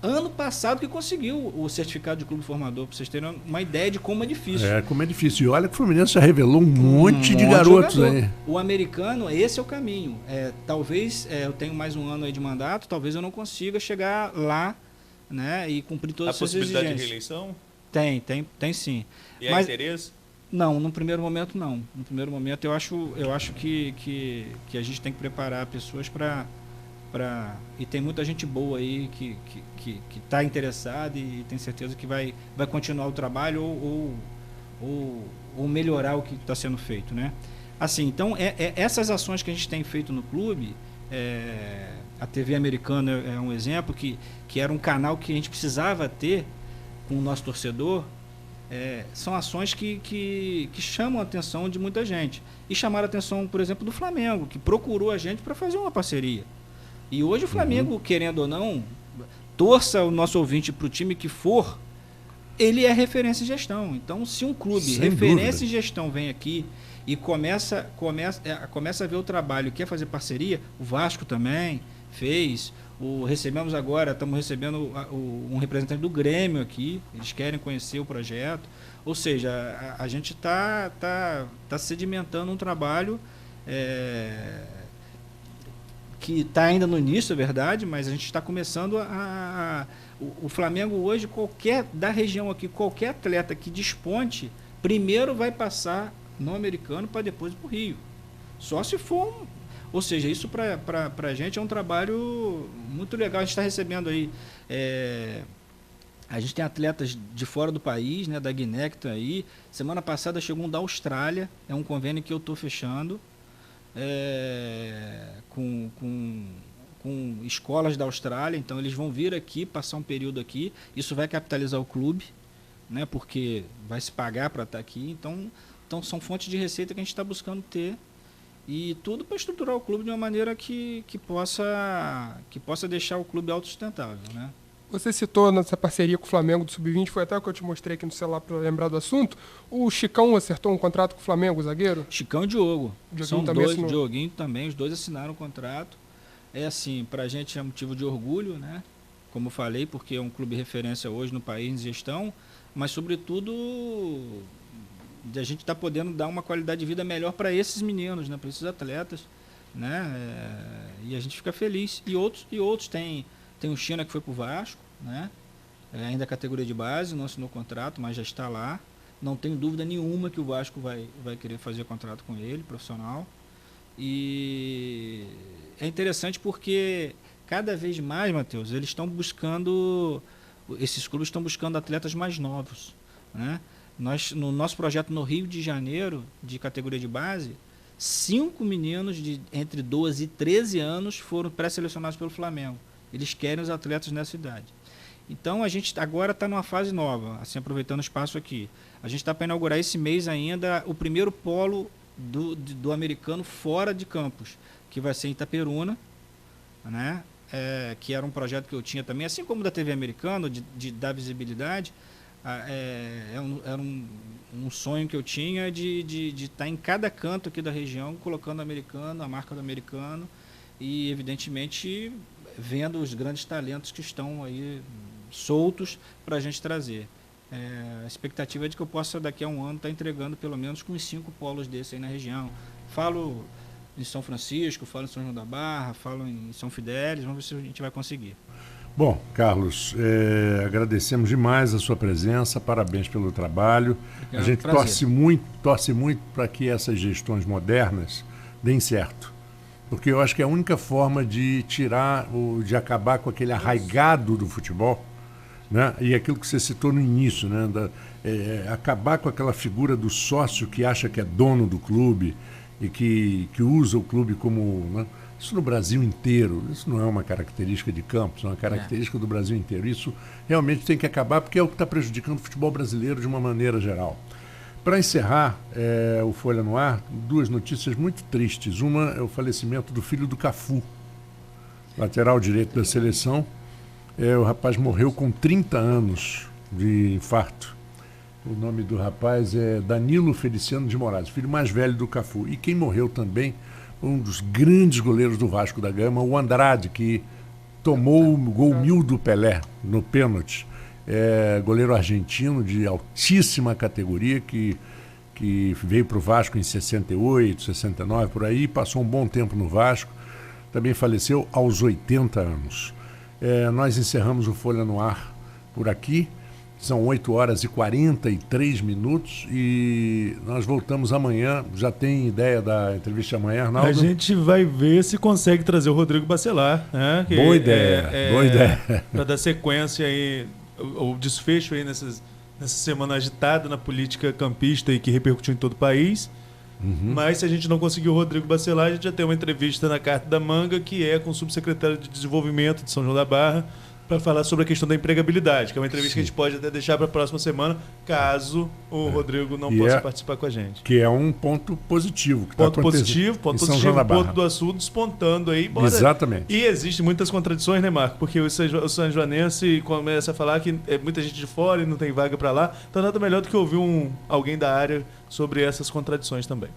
ano passado, que conseguiu o certificado de clube formador, para vocês terem uma ideia de como é difícil. Como é difícil. E olha que o Fluminense já revelou um monte de garotos aí. O americano, esse é o caminho. Talvez eu tenho mais um ano aí de mandato, talvez eu não consiga chegar lá, né, e cumprir todas essas exigências. A possibilidade de reeleição? Tem sim. E há interesse? Não, no primeiro momento não. No primeiro momento eu acho que a gente tem que preparar pessoas para e tem muita gente boa aí que está interessada e tem certeza que vai continuar o trabalho ou melhorar o que está sendo feito, né? Assim, então essas ações que a gente tem feito no clube, a TV Americana é um exemplo que era um canal que a gente precisava ter com o nosso torcedor. São ações que chamam a atenção de muita gente e chamaram a atenção, por exemplo, do Flamengo, que procurou a gente para fazer uma parceria. E hoje o Flamengo, querendo ou não, torça o nosso ouvinte para o time que for, ele é referência em gestão. Então, se um clube Sem referência dúvida. em gestão vem aqui e começa a ver o trabalho, quer fazer parceria, o Vasco também fez. Estamos recebendo um representante do Grêmio aqui, eles querem conhecer o projeto. Ou seja, a gente está sedimentando um trabalho que está ainda no início, é verdade, mas a gente está começando o Flamengo hoje, da região aqui, qualquer atleta que desponte, primeiro vai passar no Americano para depois ir para o Rio. Só se for ou seja, isso para a gente é um trabalho muito legal. A gente está recebendo aí. A gente tem atletas de fora do país, né, da Guiné que estão aí. Semana passada chegou um da Austrália, é um convênio que eu estou fechando com escolas da Austrália. Então eles vão vir aqui, passar um período aqui. Isso vai capitalizar o clube, né, porque vai se pagar para estar aqui. Então são fontes de receita que a gente está buscando ter. E tudo para estruturar o clube de uma maneira que possa deixar o clube autossustentável, né? Você citou nessa parceria com o Flamengo do Sub-20, foi até o que eu te mostrei aqui no celular para lembrar do assunto. O Chicão acertou um contrato com o Flamengo, o zagueiro? Chicão e Diogo. Dioguinho São também dois, assinou. Dioguinho também, os dois assinaram o contrato. Assim, para a gente é motivo de orgulho, né? Como eu falei, porque é um clube referência hoje no país em gestão, mas sobretudo de a gente estar podendo dar uma qualidade de vida melhor para esses meninos, né, para esses atletas, né, e a gente fica feliz. E outros tem o China que foi para o Vasco, né, ainda categoria de base, não assinou contrato, mas já está lá. Não tenho dúvida nenhuma que o Vasco vai querer fazer contrato com ele, profissional. E é interessante porque cada vez mais, Matheus, esses clubes estão buscando atletas mais novos, né? No nosso projeto no Rio de Janeiro, de categoria de base, 5 meninos de entre 12 e 13 anos foram pré-selecionados pelo Flamengo. Eles querem os atletas nessa idade. Então, a gente agora está numa fase nova, assim, aproveitando o espaço aqui. A gente está para inaugurar esse mês ainda o primeiro polo do americano fora de campus, que vai ser em Itaperuna, né? Que era um projeto que eu tinha também, assim como da TV Americana, de dar visibilidade. Era um sonho que eu tinha de estar em cada canto aqui da região, colocando americano, a marca do americano e, evidentemente, vendo os grandes talentos que estão aí soltos para a gente trazer. A expectativa é de que eu possa, daqui a um ano, estar entregando pelo menos com uns 5 polos desses aí na região. Falo em São Francisco, falo em São João da Barra, falo em São Fidélis, vamos ver se a gente vai conseguir. Bom, Carlos, agradecemos demais a sua presença, parabéns pelo trabalho. A gente torce muito para que essas gestões modernas deem certo, porque eu acho que é a única forma de de acabar com aquele arraigado do futebol, né? E aquilo que você citou no início, né? Acabar com aquela figura do sócio que acha que é dono do clube e que usa o clube como... né? Isso no Brasil inteiro, isso não é uma característica de Campos, é uma característica do Brasil inteiro. Isso realmente tem que acabar porque é o que está prejudicando o futebol brasileiro de uma maneira geral. Para encerrar o Folha no Ar, 2 notícias muito tristes. Uma é o falecimento do filho do Cafu, lateral direito da seleção. O rapaz morreu com 30 anos de infarto. O nome do rapaz é Danilo Feliciano de Moraes, filho mais velho do Cafu. E quem morreu também, um dos grandes goleiros do Vasco da Gama, o Andrade, que tomou o gol 1000 do Pelé no pênalti. Goleiro argentino de altíssima categoria que veio para o Vasco em 68, 69, por aí, passou um bom tempo no Vasco, também faleceu aos 80 anos. Nós encerramos o Folha no Ar por aqui São 8h43 e nós voltamos amanhã. Já tem ideia da entrevista amanhã, Arnaldo? A gente vai ver se consegue trazer o Rodrigo Bacelar. Né? Boa ideia, boa ideia. Para dar sequência aí, o desfecho aí nessa semana agitada na política campista e que repercutiu em todo o país. Mas se a gente não conseguir o Rodrigo Bacelar, a gente já tem uma entrevista na Carta da Manga, que é com o subsecretário de Desenvolvimento de São João da Barra, para falar sobre a questão da empregabilidade, que é uma entrevista que a gente pode até deixar para a próxima semana, caso o Rodrigo não possa participar com a gente. Que é um ponto positivo. Ponto positivo, ponto do assunto despontando aí. Exatamente. E existem muitas contradições, né, Marco? Porque o São Joanense começa a falar que é muita gente de fora e não tem vaga para lá. Então nada melhor do que ouvir alguém da área sobre essas contradições também.